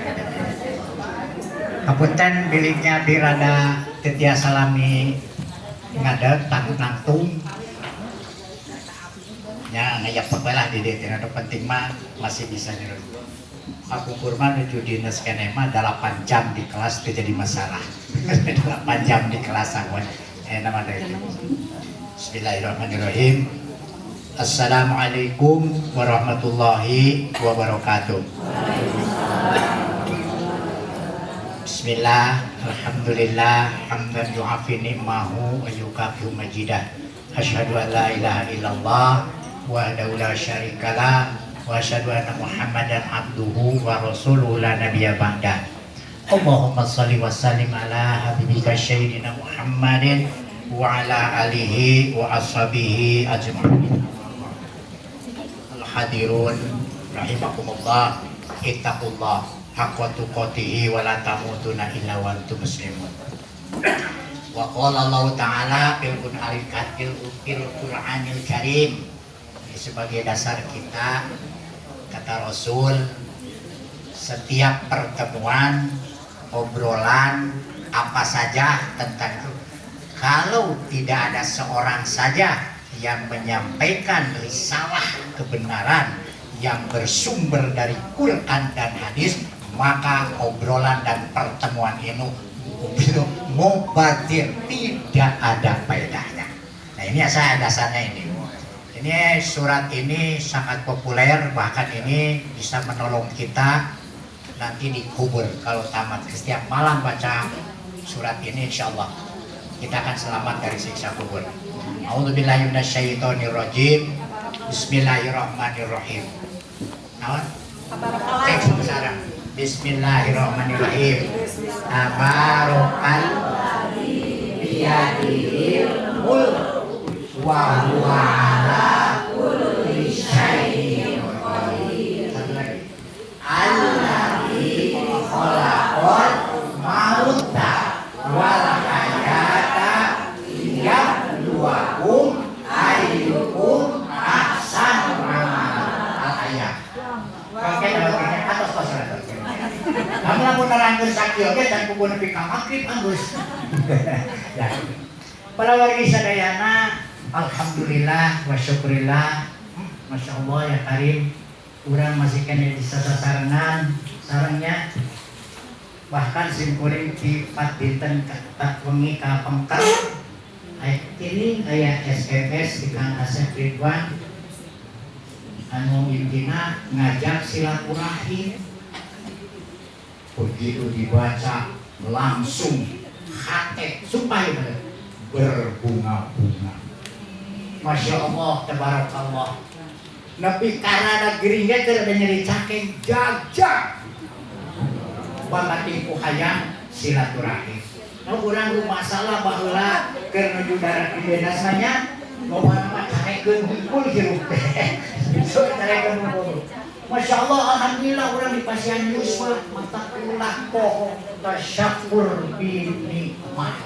Papunten biliknya di rada teu salami ngadeg nangtung. Nya ngayap lah di dieu teh penting mah masih bisa niru. Aku kurma nuju dinas keneh mah 8 jam di kelas teu jadi masalah. 8 jam di kelas sawan. Nama dari Bismillahirrahmanirrahim. Assalamualaikum warahmatullahi wabarakatuh. Bismillah, alhamdulillah, hamdan yu'afi ni'mahu wa yukafihu majidah. Asyhadu an la ilaha illallah wahdahu la syarikalah wa asyhadu anna Muhammadan abduhu wa rasuluhu la nabiyya ba'dah. Allahumma shalli wa sallim ala habibika sayyidina Muhammadin wa ala alihi wa ashabihi ajma'in. Al-hadirun rahimakumullah, ittaqullah haqqa tuqatih wa la tamutunna illa wa antum muslimun. Wa qala Allah ta'ala fil Qur'anil Karim, sebagai dasar kita kata Rasul, setiap pertemuan obrolan apa saja tentang itu, kalau tidak ada seorang saja yang menyampaikan risalah kebenaran yang bersumber dari Quran dan hadis, maka obrolan dan pertemuan ini mubadir, tidak ada faedahnya. Nah ini saya dasarnya ini. Ini surat ini sangat populer, bahkan ini bisa menolong kita nanti dikubur kalau tamat. Setiap malam baca surat ini insya Allah kita akan selamat dari siksa kubur. A'udzubillahi minasyaitonirrajim. Bismillahirrahmanirrahim. Naon? Cek sekarang. Bismillahirrahmanirrahim. Tabarakal biyadihil mulk wa huwa ala kulli syai'in qadir. Alladzi khalaqal mauta wal hayata liyabluwakum ayyukum ahsanu amala. Ayat. Oke, dalem atas pasal. Kamu lamun nerangkeun sakieu ge can kudu nepi ka magrib anggus. Ya. Para wargi sadayana, alhamdulillah wa syukurillah. Masya Allah ya Karim, urang masih kena di sasarangan sarangnya, bahkan simkuring di dinten tak wengi ka pengkal ini kayak SMS di Kang Asep Ridwan anu intina ngajak silaturahim. Begitu dibaca langsung hati supaya berbunga-bunga. Masya Allah, tabarakallah. Nabi karena negerinya tidak nyeri cakeng jajak bakating hayang silaturahim. Nah kurang masalah bahwa karena judara kibedasanya ngomong nama carekeun hukul hirup teh. So carekeun hukul. Masya Allah, alhamdulillah orang di Pasian Yusuf mata ulah pohon tasyakur binikmah.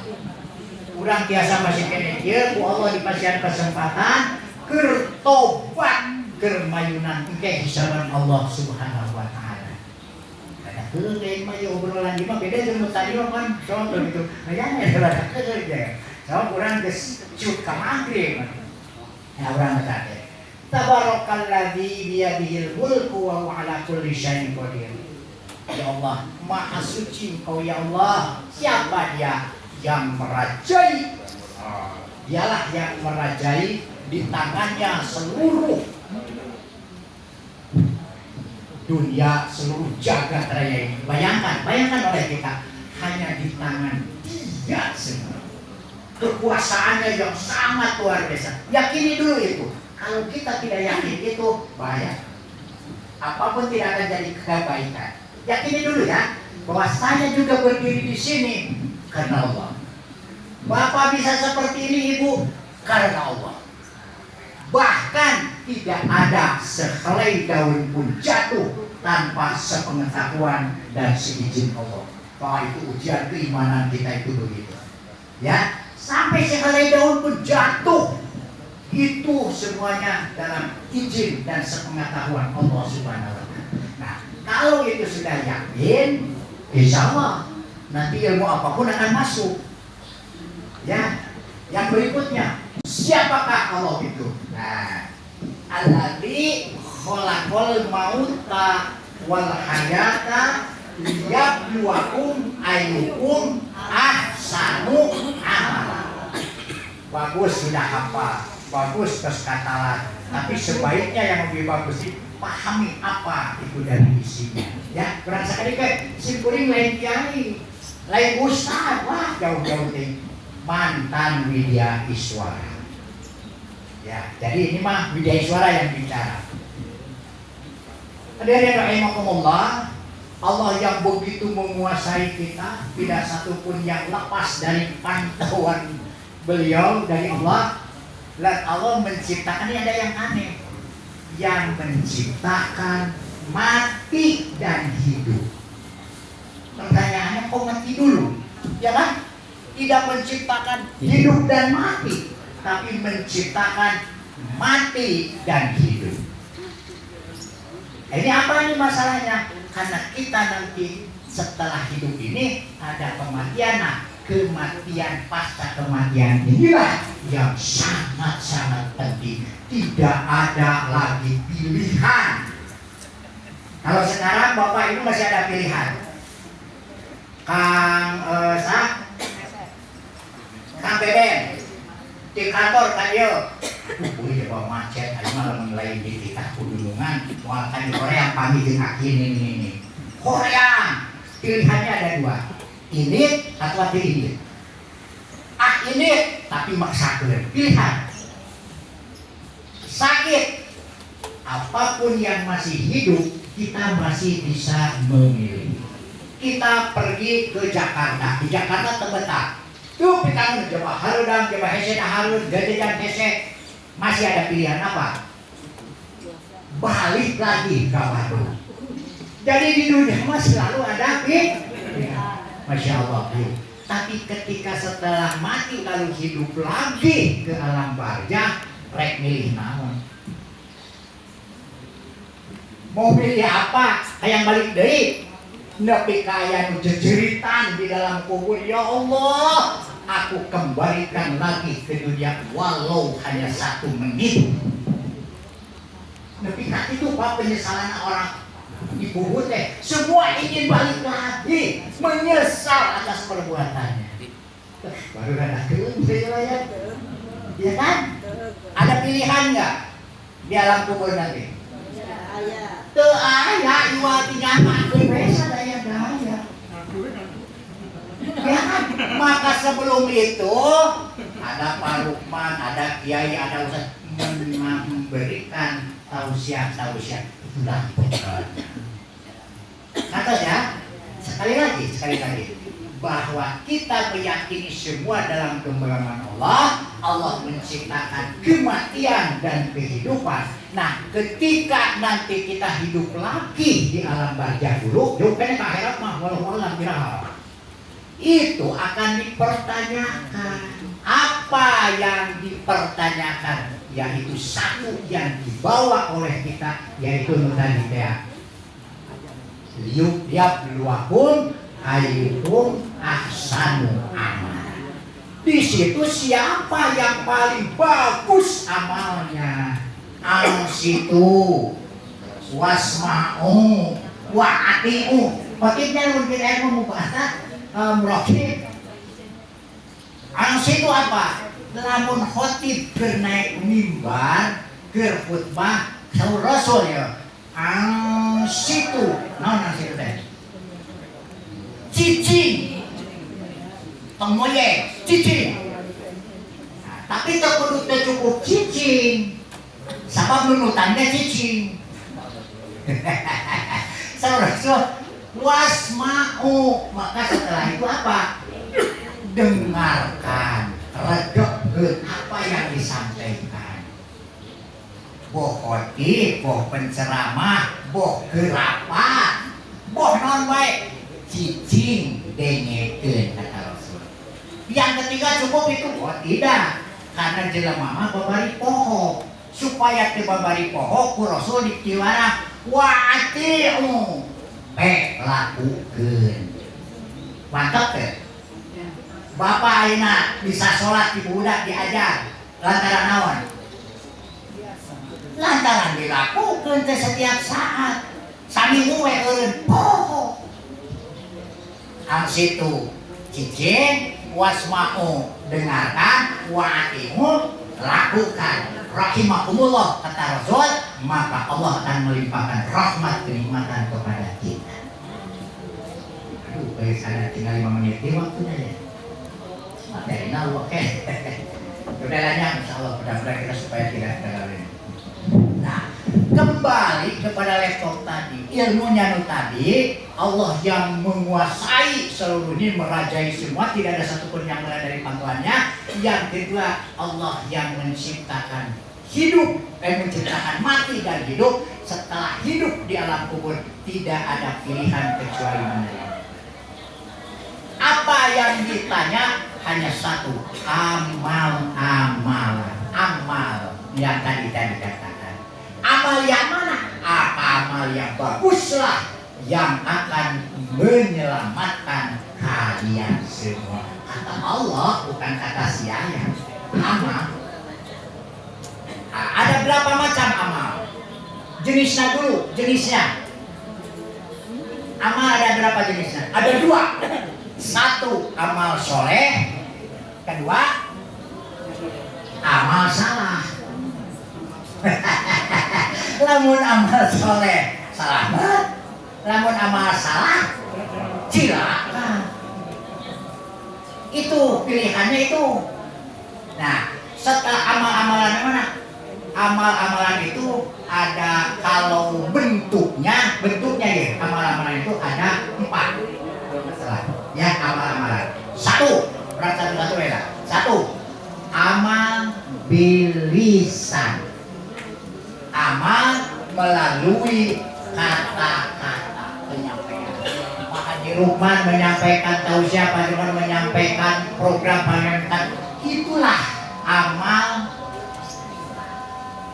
Orang biasa masih kena dia, ku Allah di Pasian kesempatan keur tobat keur mayunan engke hisaban Allah Subhanahu wa taala. Kada heuh deui mah obrolan di mah beda jeung tadi mah kan contoh gitu. Aya nya kerja. Sama urang geus cut ka maghrib. Ya urang tadi. Tabarakalladzi biyadihil mulku wa huwa ala kulli syai'in qadir. Ya Allah, Maha Suci Engkau ya Allah. Siapa dia yang merajai? Dialah yang merajai, di tangannya seluruh dunia, seluruh jagat raya ini. Bayangkan oleh kita, hanya di tangan Dia semua. Kekuasaannya yang sangat luar biasa. Yakini dulu itu. Kalau kita tidak yakin itu bahaya. Apapun tidak akan jadi kebaikan. Yakini dulu ya, bahwa saya juga berdiri di sini karena Allah. Bapak bisa seperti ini, Ibu, karena Allah. Bahkan tidak ada sehelai daun pun jatuh tanpa sepengetahuan dan seizin Allah. Bahwa itu ujian keimanan kita itu begitu. Ya, sampai sehelai daun pun jatuh. Itu semuanya dalam izin dan sepengetahuan Allah Subhanahu wa taala. Nah, kalau itu sudah yakin, insya Allah nanti ilmu apapun akan masuk. Ya, yang berikutnya, siapakah Allah itu? Nah, alladzi khalaqal mauta wal hayata liyabluwakum ayyukum ahsanu amala. Bagus sudah hafal. Bagus terus katalan, tapi sebaiknya yang lebih bagus itu pahami apa itu dari isinya. Ya, kurang sekali kan simpuling lain kiai, lain ustaz, wah jauh-jauh deh. Mantan Widya Iswara. Ya, jadi ini mah Widya Iswara yang bicara. Hadirin rahimakumullah, Allah yang begitu menguasai kita, tidak satupun yang lepas dari pantauan beliau dari Allah. Dan Allah menciptakan, ini ada yang aneh, yang menciptakan mati dan hidup. Pertanyaannya, kok mati dulu? Ya kan? Tidak menciptakan hidup dan mati, tapi menciptakan mati dan hidup. Ini apa nih masalahnya? Karena kita nanti setelah hidup ini ada kematian. Nah, kematian pasca kematian inilah yang sangat-sangat penting. Tidak ada lagi pilihan. Kalau sekarang Bapak Ibu masih ada pilihan. Kang Beben di kantor kan yo. Boleh bawa macet, ayo malah menilai di kita kudulungan. Mualkan di Korea pamit dengan ini. Korea pilihannya ada dua. Ini atau ini. Ini tapi maksakeun pilihan. Sakit apapun yang masih hidup kita masih bisa memilih. Kita pergi ke Jakarta. Di Jakarta terletak. Tuh kita mencoba harudang, coba hese harud, jajan hese. Masih ada pilihan apa? Balik lagi ke Bandung. Jadi di dunia masih selalu ada pilihan. Masya Allah. Tapi ketika setelah mati lalu hidup lagi ke alam barzah, rek milih naon? Mau pilih apa? Hayang balik deui. Nepi kaya nu jejeritan di dalam kubur. Ya Allah, aku kembalikan lagi ke dunia walau hanya 1 menit. Nepi ka itu Pak penyesalan orang di kubur teh semua ingin balik lagi, menyesal atas perbuatannya. Baru ada ya, ya kan? Ada pilihan nggak di alam kubur nanti? Tuh ayah iwal tinggal makin besar daya. Ya kan? Maka sebelum itu ada Pak Lukman, ada Kiai, ada Ustaz memberikan tausiah itulah pokoknya. Kata ya, sekali lagi bahwa kita meyakini semua dalam genggaman Allah. Allah menciptakan kematian dan kehidupan. Nah, ketika nanti kita hidup lagi di alam barzah dulu, yuk kan ke akhirat mah walau alam biraha. Itu akan dipertanyakan. Apa yang dipertanyakan? Yaitu satu yang dibawa oleh kita, yaitu tadi ya. Liyabluwakum ayyukum ahsanu amala. Di situ siapa yang paling bagus amalnya? Situ wasma'u wa ati'u. Pakainya mungkin aku mau bahasa merokit. Situ apa? Lamun khotib keur naik mimbar keur khutbah saur rasul ya. Situ naon situ teh? Cicing. Temoye, cicing. Nah, tapi tak kudu cukup cicing. Sabab nunutannya cicing. Saudara, wasma'u. Maka setelah itu apa? Dengarkan, redepkeun apa yang disampaikan. Boh khotib, boh penceramah, boh gerapat, boh non baik, cicing dengekeun kata Rasul. Yang ketiga cukup itu? Oh tidak, karena jelema mah babari poho. Supaya teu babari poho ku Rasul ditiwara wa'ati'u. Lakukeun. Mantap teh. Bapak ayeuna bisa sholat di budak diajar lantaran naon? Lantaran dilakukeun teh setiap saat. Sami we eureun poho. Situ cicing wasma'u dengarkan wa'ati'u lakukan. Rahimakumullah kata Rasul, maka Allah akan melimpahkan rahmat kenikmatan kepada kita. Aduh, baik saya tinggal 5 menit di waktunya ya. Materi nahu oke. Udah lanya insyaallah mudah-mudahan kita supaya tidak terlalu. Nah, kembali kepada laptop tadi, ilmunya tadi, Allah yang menguasai seluruh ini, merajai semua, tidak ada satupun yang mulai dari pangkuannya. Yang kedua, Allah yang menciptakan hidup, menciptakan mati dan hidup. Setelah hidup di alam kubur, tidak ada pilihan kecuali menerima. Apa yang ditanya hanya satu, amal yang tadi dikatakan. Amal yang mana? Amal yang baguslah yang akan menyelamatkan kalian semua. Kata Allah, bukan kata saya. Amal. Ada berapa macam amal? Jenisnya dulu, jenisnya. Amal ada berapa jenisnya? Ada 2. Satu, amal soleh. Kedua, amal salah. Lamun amal soleh selamat, lamun amal salah cilaka. Itu pilihannya itu. Nah, setelah amal-amalan mana? Amal-amalan itu ada, kalau bentuknya ya, amal-amalan itu ada 4. Masalah ya, amal-amalan. 1, berat satu beda. 1, amal bilisan. Amal melalui kata-kata penyampaian. Pak Haji Rukman menyampaikan tausiah, Pak Rukman menyampaikan program penyampaian. Itulah amal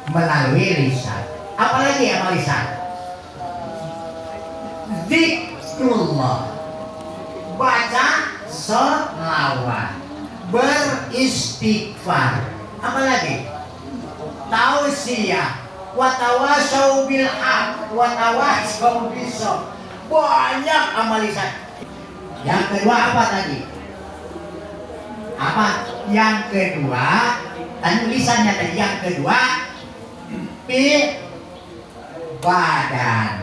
melalui lisan. Apalagi amal lisan? Zikrullah, baca sholawat, beristighfar. Apalagi? Tausiah, watawasau bil haq, watawasau bisabr. Banyak amal lisan. Yang kedua apa tadi? Apa? Yang kedua, tadi lisannya tadi. Yang kedua, badan.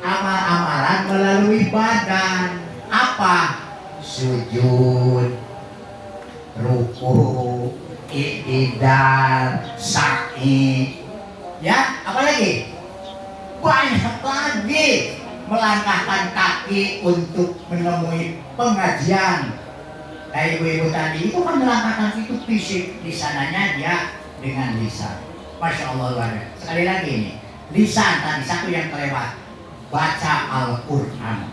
Amal-amalan melalui badan. Apa? Sujud, ruku, i'tidal, sa'i. Ya, apa lagi? Banyak lagi. Melangkahkan kaki untuk menemui pengajian. Kayak ibu-ibu tadi itu kan melangkahkan itu fisik, di sananya dia dengan lisan. Masya Allah luar biasa. Sekali lagi nih, lisan tadi satu yang kelewat, baca Al-Quran.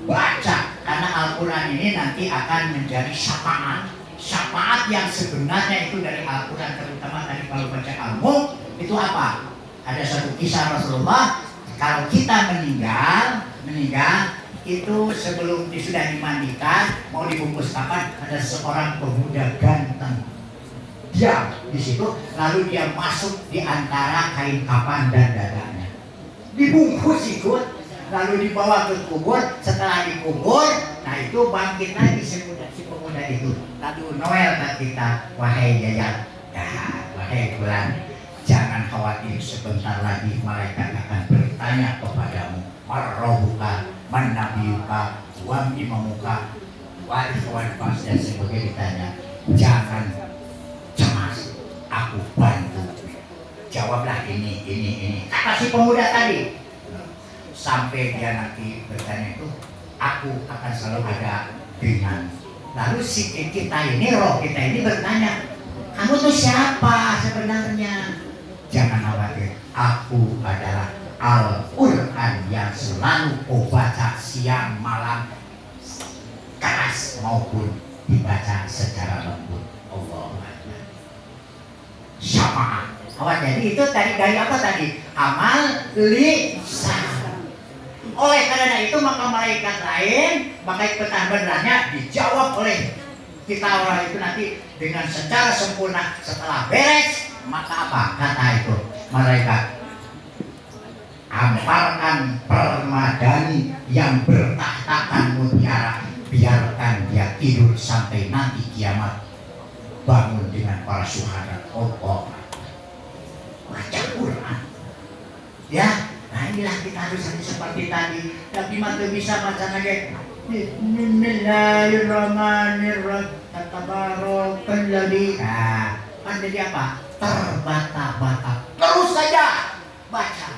Baca, karena Al-Quran ini nanti akan menjadi syafaat. Syafaat yang sebenarnya itu dari Al-Quran, terutama tadi kalau baca Al-Mulk itu apa? Ada satu kisah Rasulullah, kalau kita meninggal itu sebelum sudah dimandikan, mau dibungkus kapan, ada seorang pemuda ganteng. Dia di situ, lalu dia masuk di antara kain kafan dan dadanya. Dibungkus ikut, lalu dibawa ke kubur. Setelah dikubur, nah itu bangkit lagi si pemuda itu. Lalu Noel kita, wahai Yayat, wahai Bulan, jangan khawatir, sebentar lagi malaikat akan bertanya kepadamu, marrobuka, manabiuka, wam imamuka, wa ikhwan pas, dan sebagainya ditanya. Jangan cemas, aku bantu. Jawablah ini. Kata si pemuda tadi. Sampai dia nanti bertanya itu, aku akan selalu ada dengan. Lalu si kita ini, roh kita ini bertanya, kamu tuh siapa sebenarnya? Jangan khawatir, aku adalah Al-Quran yang selalu kau baca siang malam, keras maupun dibaca secara lembut. Allah Akbar. Syafaat. Jadi itu dari apa tadi? Amal lisan. Oleh karena itu maka malaikat lain, malaikat benar-benarnya dijawab oleh kita orang itu nanti dengan secara sempurna. Setelah beres, maka apa? Kata itu malaikat, amparkan permadani yang bertahtakan mutiara, biarkan dia tidur sampai nanti kiamat, bangun dengan para syuhada. Allah, baca Quran ya. Nah inilah kita harus seperti tadi. Tapi mata bisa baca lagi. Bismillahirrahmanirrahim. Tabarakalladzi. Nah, kan jadi apa? Terbata-bata. Terus saja baca.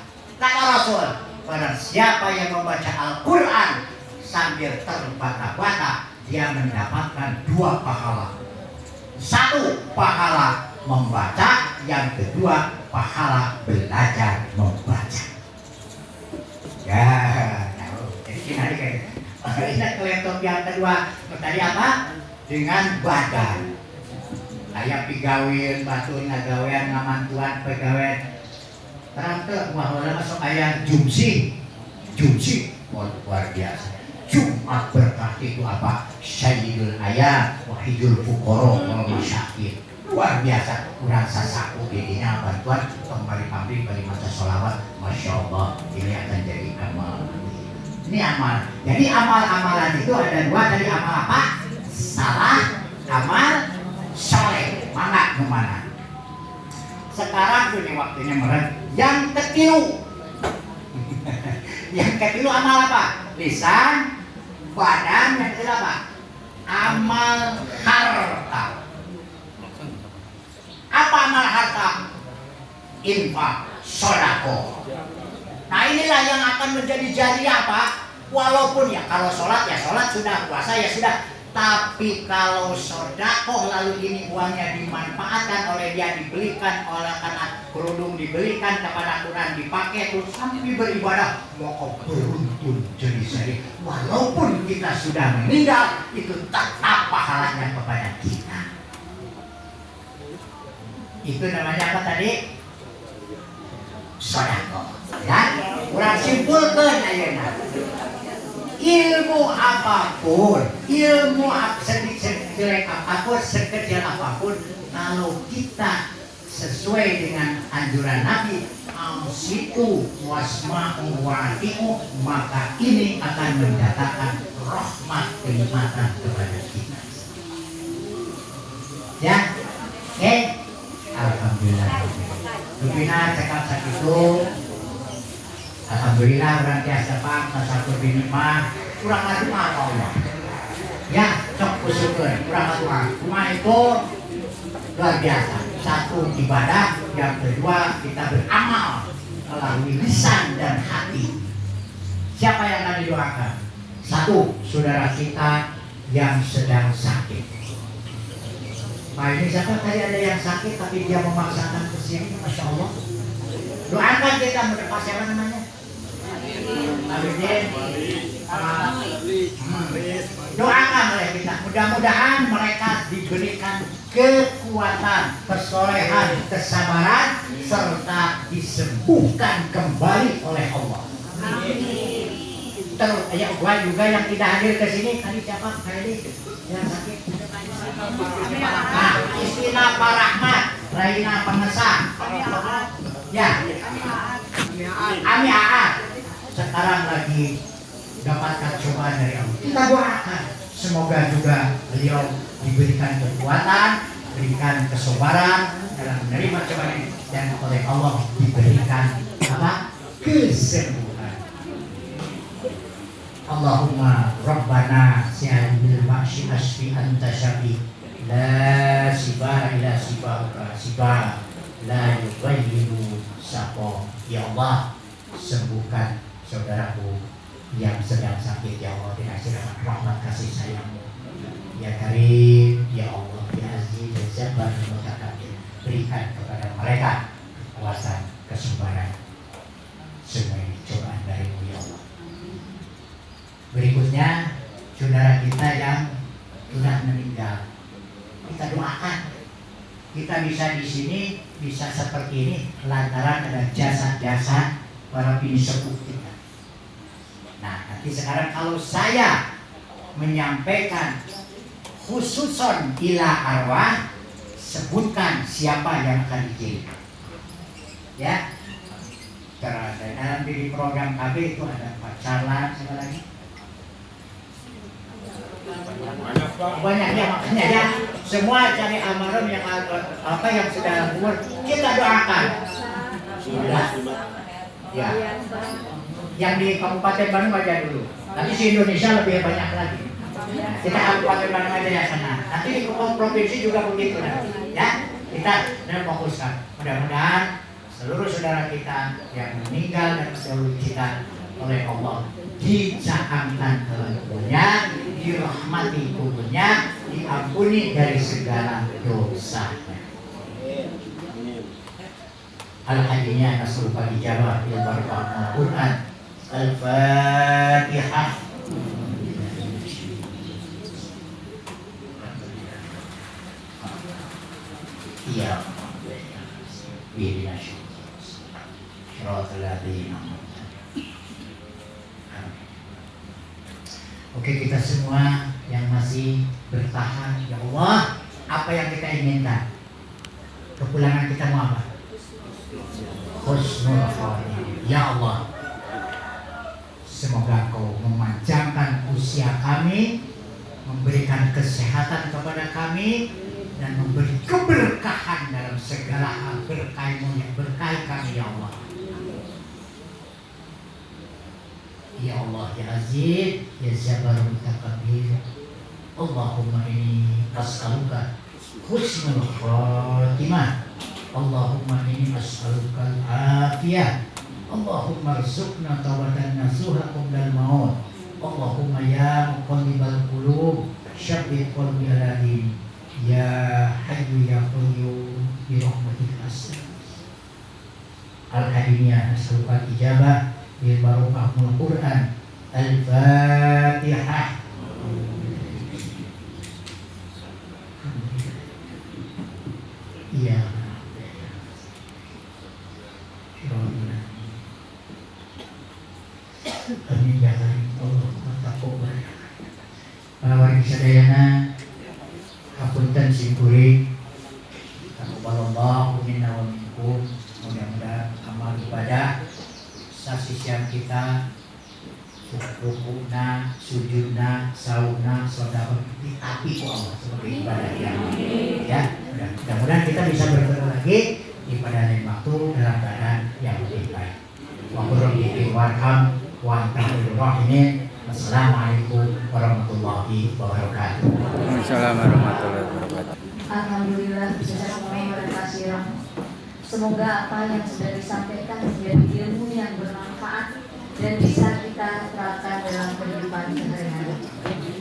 Kata Rasul, barang siapa yang membaca Al-Quran sambil terbata-bata, dia mendapatkan 2 pahala. 1 pahala membaca, yang kedua pahala belajar membaca. Ya, jadi kita kayak laptop yang kedua tadi apa? Dengan badan. Kayak pigawin, batu ngagawean, ngamantuan pegawai. Terang ke bahwa masuk ayat jumsi, luar biasa. Jumat berkah itu apa? Sayyidul ayat, wahidul fuqara wal masyakin. Luar biasa, kurang sasaku jadinya bantuan pemberi beri masa sholawat. Masya Allah, ini akan jadi amal. Ini amal. Jadi amal-amalan itu ada 2 dari amal apa? Salah, amal soleh. Mana kemana? Sekarang ini waktunya meren. Yang ketilu amal apa? Lisan, badan, yang ketilu apa? Amal harta. Apa amal harta? Infak, sodako. Nah inilah yang akan menjadi jariah apa? Walaupun ya kalau sholat ya sholat sudah, puasa ya sudah. Tapi kalau sodako lalu ini uangnya dimanfaatkan oleh dia, dibelikan oleh karena kerudung dibelikan, kepada Quran dipakai terus sampai beribadah, maka beruntun jadi seri. Walaupun kita sudah meninggal, itu tetap pahalanya kepada kita. Itu namanya apa tadi? Sodako. Ya, kurang simpulkan ayeuna. Ilmu apapun, sejelek apapun, sekecil apapun, kalau kita sesuai dengan anjuran Nabi, amsiku wasma'u wa'ati'u, maka ini akan mendatangkan rahmat kenikmatan kepada kita. Ya, oke. Alhamdulillah. Rupina cakap sakitu. Alhamdulillah orang biasa Pak, satu binikmah kurang adu Allah. Ya, sok bersyukur kurang adu rumah itu luar biasa. 1 ibadah, yang kedua kita beramal melalui lisan dan hati. Siapa yang akan didoakan? 1, saudara kita yang sedang sakit. Pak ini siapa tadi ada yang sakit tapi dia memaksakan kesini, Masya Allah. Doakan kita mendekat siapa namanya? Abidin. Doakan oleh kita. Mudah-mudahan mereka diberikan kekuatan, kesolehan, kesabaran, serta disembuhkan kembali oleh Allah. Terus ya gua juga yang tidak hadir ke sini tadi siapa? Tadi yang sakit. Nah, Istina Pak Rahmat, Raina Pengesah. Ya. Ami Aat. Sekarang lagi dapatkan cobaan dari Allah. Kita doakan semoga juga beliau diberikan kekuatan, diberikan kesabaran dalam menerima cobaan ini dan oleh Allah diberikan apa? Kesembuhan. Allahumma Rabbana si'abil ba'syi asfi anta syafi la siba ila sibaka siba la yughayyiru saqo. Ya Allah, sembuhkan saudaraku yang sedang sakit, ya Allah, dikasih rahmat kasih sayang-Mu. Ya Karim, ya Allah, ya Aziz, ya Jabbar, ya Mutakabbir, berikan kepada mereka kekuatan, kesabaran. Semua ini cobaan dari-Mu, ya Allah. Berikutnya, saudara kita yang sudah meninggal, kita doakan. Kita bisa di sini, bisa seperti ini, lantaran ada jasad-jasad para sepuh kita. Nah, nanti sekarang kalau saya menyampaikan khususon ila arwah, sebutkan siapa yang akan dikirim. Ya, dalam di program KB itu ada Pak Carlan, siapa lagi? Banyak ya, makanya ya semua cari almarhum yang apa yang sudah umur kita doakan. Sudah. Ya. Yang di Kabupaten Bandung aja dulu. Nanti di Indonesia lebih banyak lagi. Kita Kabupaten Bandung aja ya sana. Nanti di provinsi juga begitu nanti. Ya, kita fokuskan. Mudah-mudahan seluruh saudara kita yang meninggal dan seluruh kita oleh Allah dicahamkan kuburnya, dirahmati kuburnya, diampuni dari segala dosanya. Al-Hadiyah Nasrul Fadijabah Bil Barakah Al-Quran Al-Fatihah. Iya. Oke, kita semua yang masih bertahan, ya Allah, apa yang kita inginkan? Kepulangan kita mau apa? Husnul Khatimah. Ya Allah, semoga Kau memanjangkan usia kami, memberikan kesehatan kepada kami, dan memberi keberkahan dalam segala hal. Berkah-Mu yang berkahi kami, ya Allah. Ya Allah, ya Aziz, ya Jabbar Mutakabbir, Allahumma inni as'aluka husnul khatimah, Allahumma inni as'aluka al-afiyah, Allahumma rzuqna tawbatan nasuha qabla al-maut, Allahumma ya muqallibal qulub syabbit qalbi ala din, ya hayyu ya qayyum bi rahmatika astaghfir. Al-Hadiyah Nasrul Ijabah Bil Barakah Al-Quran Al-Fatihah. Iya. Amin ya Allah. Para warga sadayana, hapunten simpuring, takabbalallahu minna wa minkum. Mudah-mudahan amal ibadah sasisian kita, rukukna, sujudna, sauna, sodakon ditaati ku Allah sebagai ibadah yang ya. Mudah-mudahan kita bisa bertemu lagi di pada lain waktu dalam keadaan yang lebih baik. Wa qurrabbi warham wa antahul rahimin. Assalamualaikum warahmatullahi wabarakatuh. Waalaikumsalam warahmatullahi wabarakatuh. Alhamdulillah, jazakumullah khairan. Semoga apa yang sudah disampaikan menjadi ilmu yang bermanfaat dan bisa kita terapkan dalam kehidupan sehari-hari.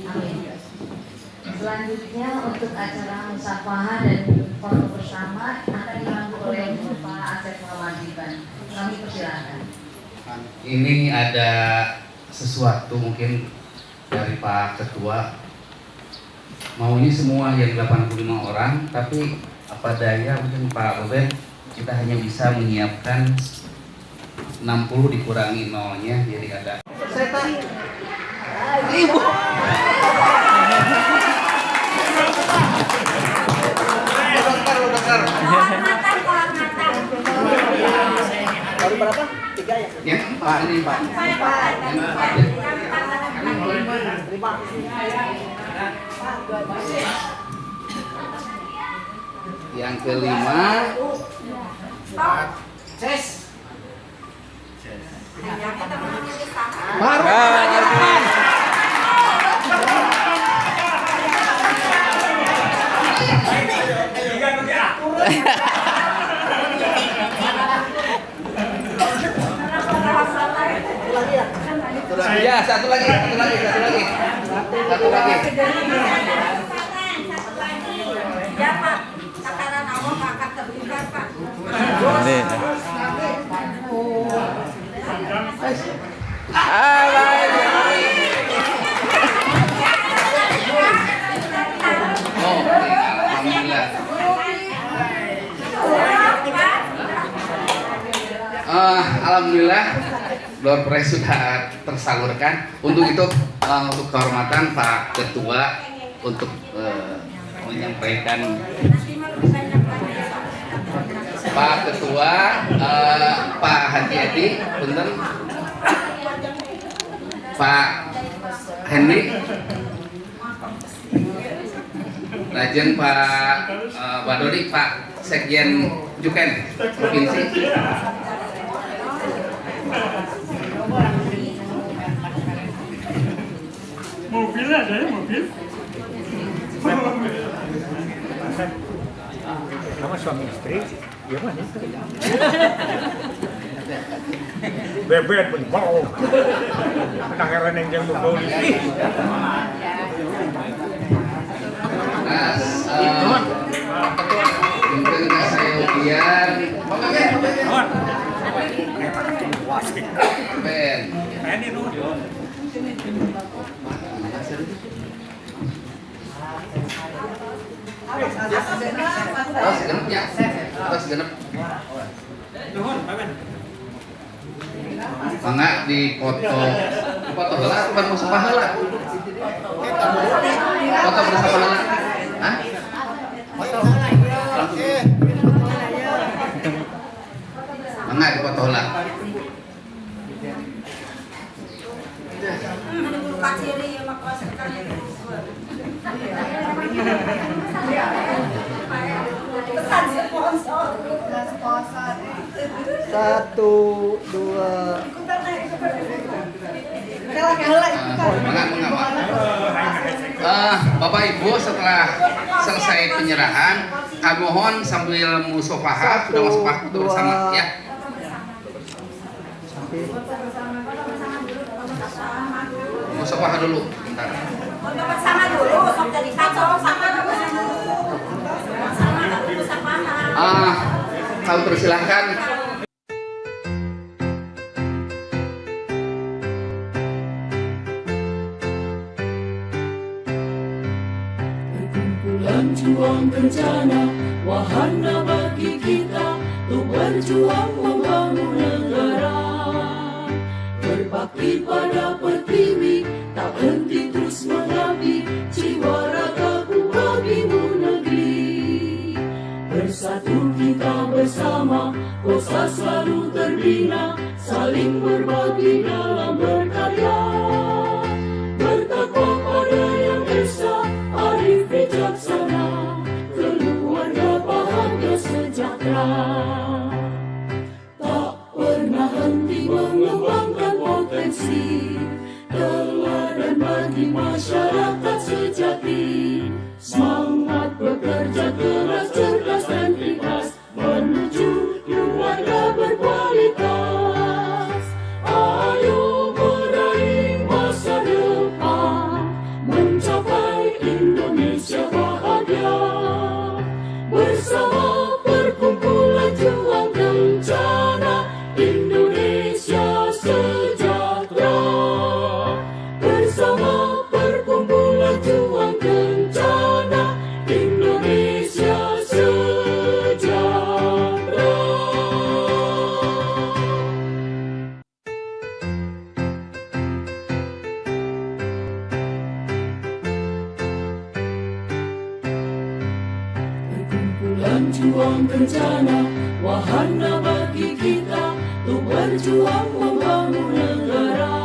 Amin. Selanjutnya untuk acara musafahah dan foto bersama akan dibantu oleh Pak Asep Mawadiban. Kami persilakan. Ini ada sesuatu mungkin dari Pak Ketua. Maunya semua yang 85 orang, tapi apa daya mungkin Pak Boben kita hanya bisa menyiapkan 60 dikurangi nolnya, jadi ada. Ibu. Dokter. Baru berapa? 3 ya? Ya, Pak ini Pak. Yang kelima. Ses. Baru aja. Ya, satu lagi. Ya Pak, takaran awal akan terbuka Pak. Oh, alhamdulillah. Alhamdulillah, door prize sudah tersalurkan. Untuk itu, untuk kehormatan Pak Ketua untuk menyampaikan. Pak Ketua, Pak Hati-Hati, punten. Pak Henry, Lajeng Pak Badodi, Pak Sekjen Juken Provinsi. Mobil ada ya, mobil? Kamu suami istri? Iya mana? Bebet pun bau. Penanggaran yang jam bau ini. Mungkin saya ujian. Ben. Atas genepnya. Atas genep. Mangga dipoto heula bukan musuh pahala. Foto bersama heula. Hah? Mangga dipoto heula. Satu, dua. Bapak Ibu, setelah selesai penyerahan, kami mohon sambil musafahah sudah musafahah bersama ya. Musafahah dulu. Bentar. Sama dulu, sok jadi kacau sama dulu. Kami persilahkan. Perkumpulan juang kencana, wahana bagi kita untuk berjuang membangun negara. Berbakti pada pertiwi, tak henti terus mengabdi, jiwa ragaku bagimu negeri. Bersatu kita bersama, kosa selalu terbina, saling berbagi dalam berkarya. Bertakwa pada yang esa, arif bijaksana, keluarga bahagia sejahtera. Tak pernah henti mengembangkan potensi, teladan bagi masyarakat sejati. Semangat bekerja keras, cerdas dan ikhlas, menuju keluarga berkualitas. Ayo bencana, wahana bagi kita untuk berjuang membangun negara.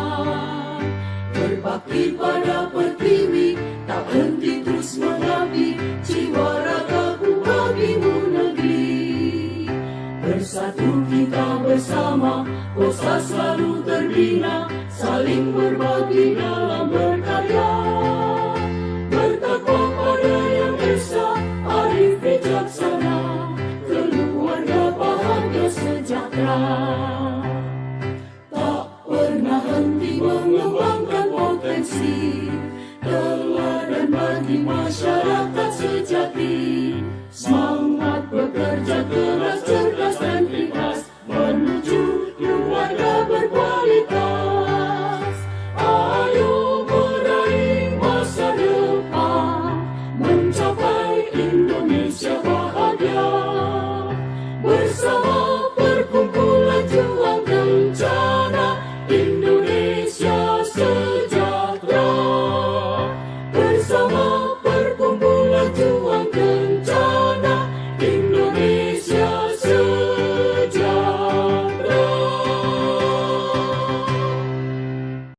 Berbakti pada pertiwi, tak henti terus mengabdi, jiwa ragaku bagimu negeri. Bersatu kita bersama, kosa selalu terbina, saling berbagi dalam berkarya. Bertakwa pada yang esa, arif bijaksana, keluarga bahagia sejahtera. Tak pernah henti mengembangkan potensi, teladan bagi masyarakat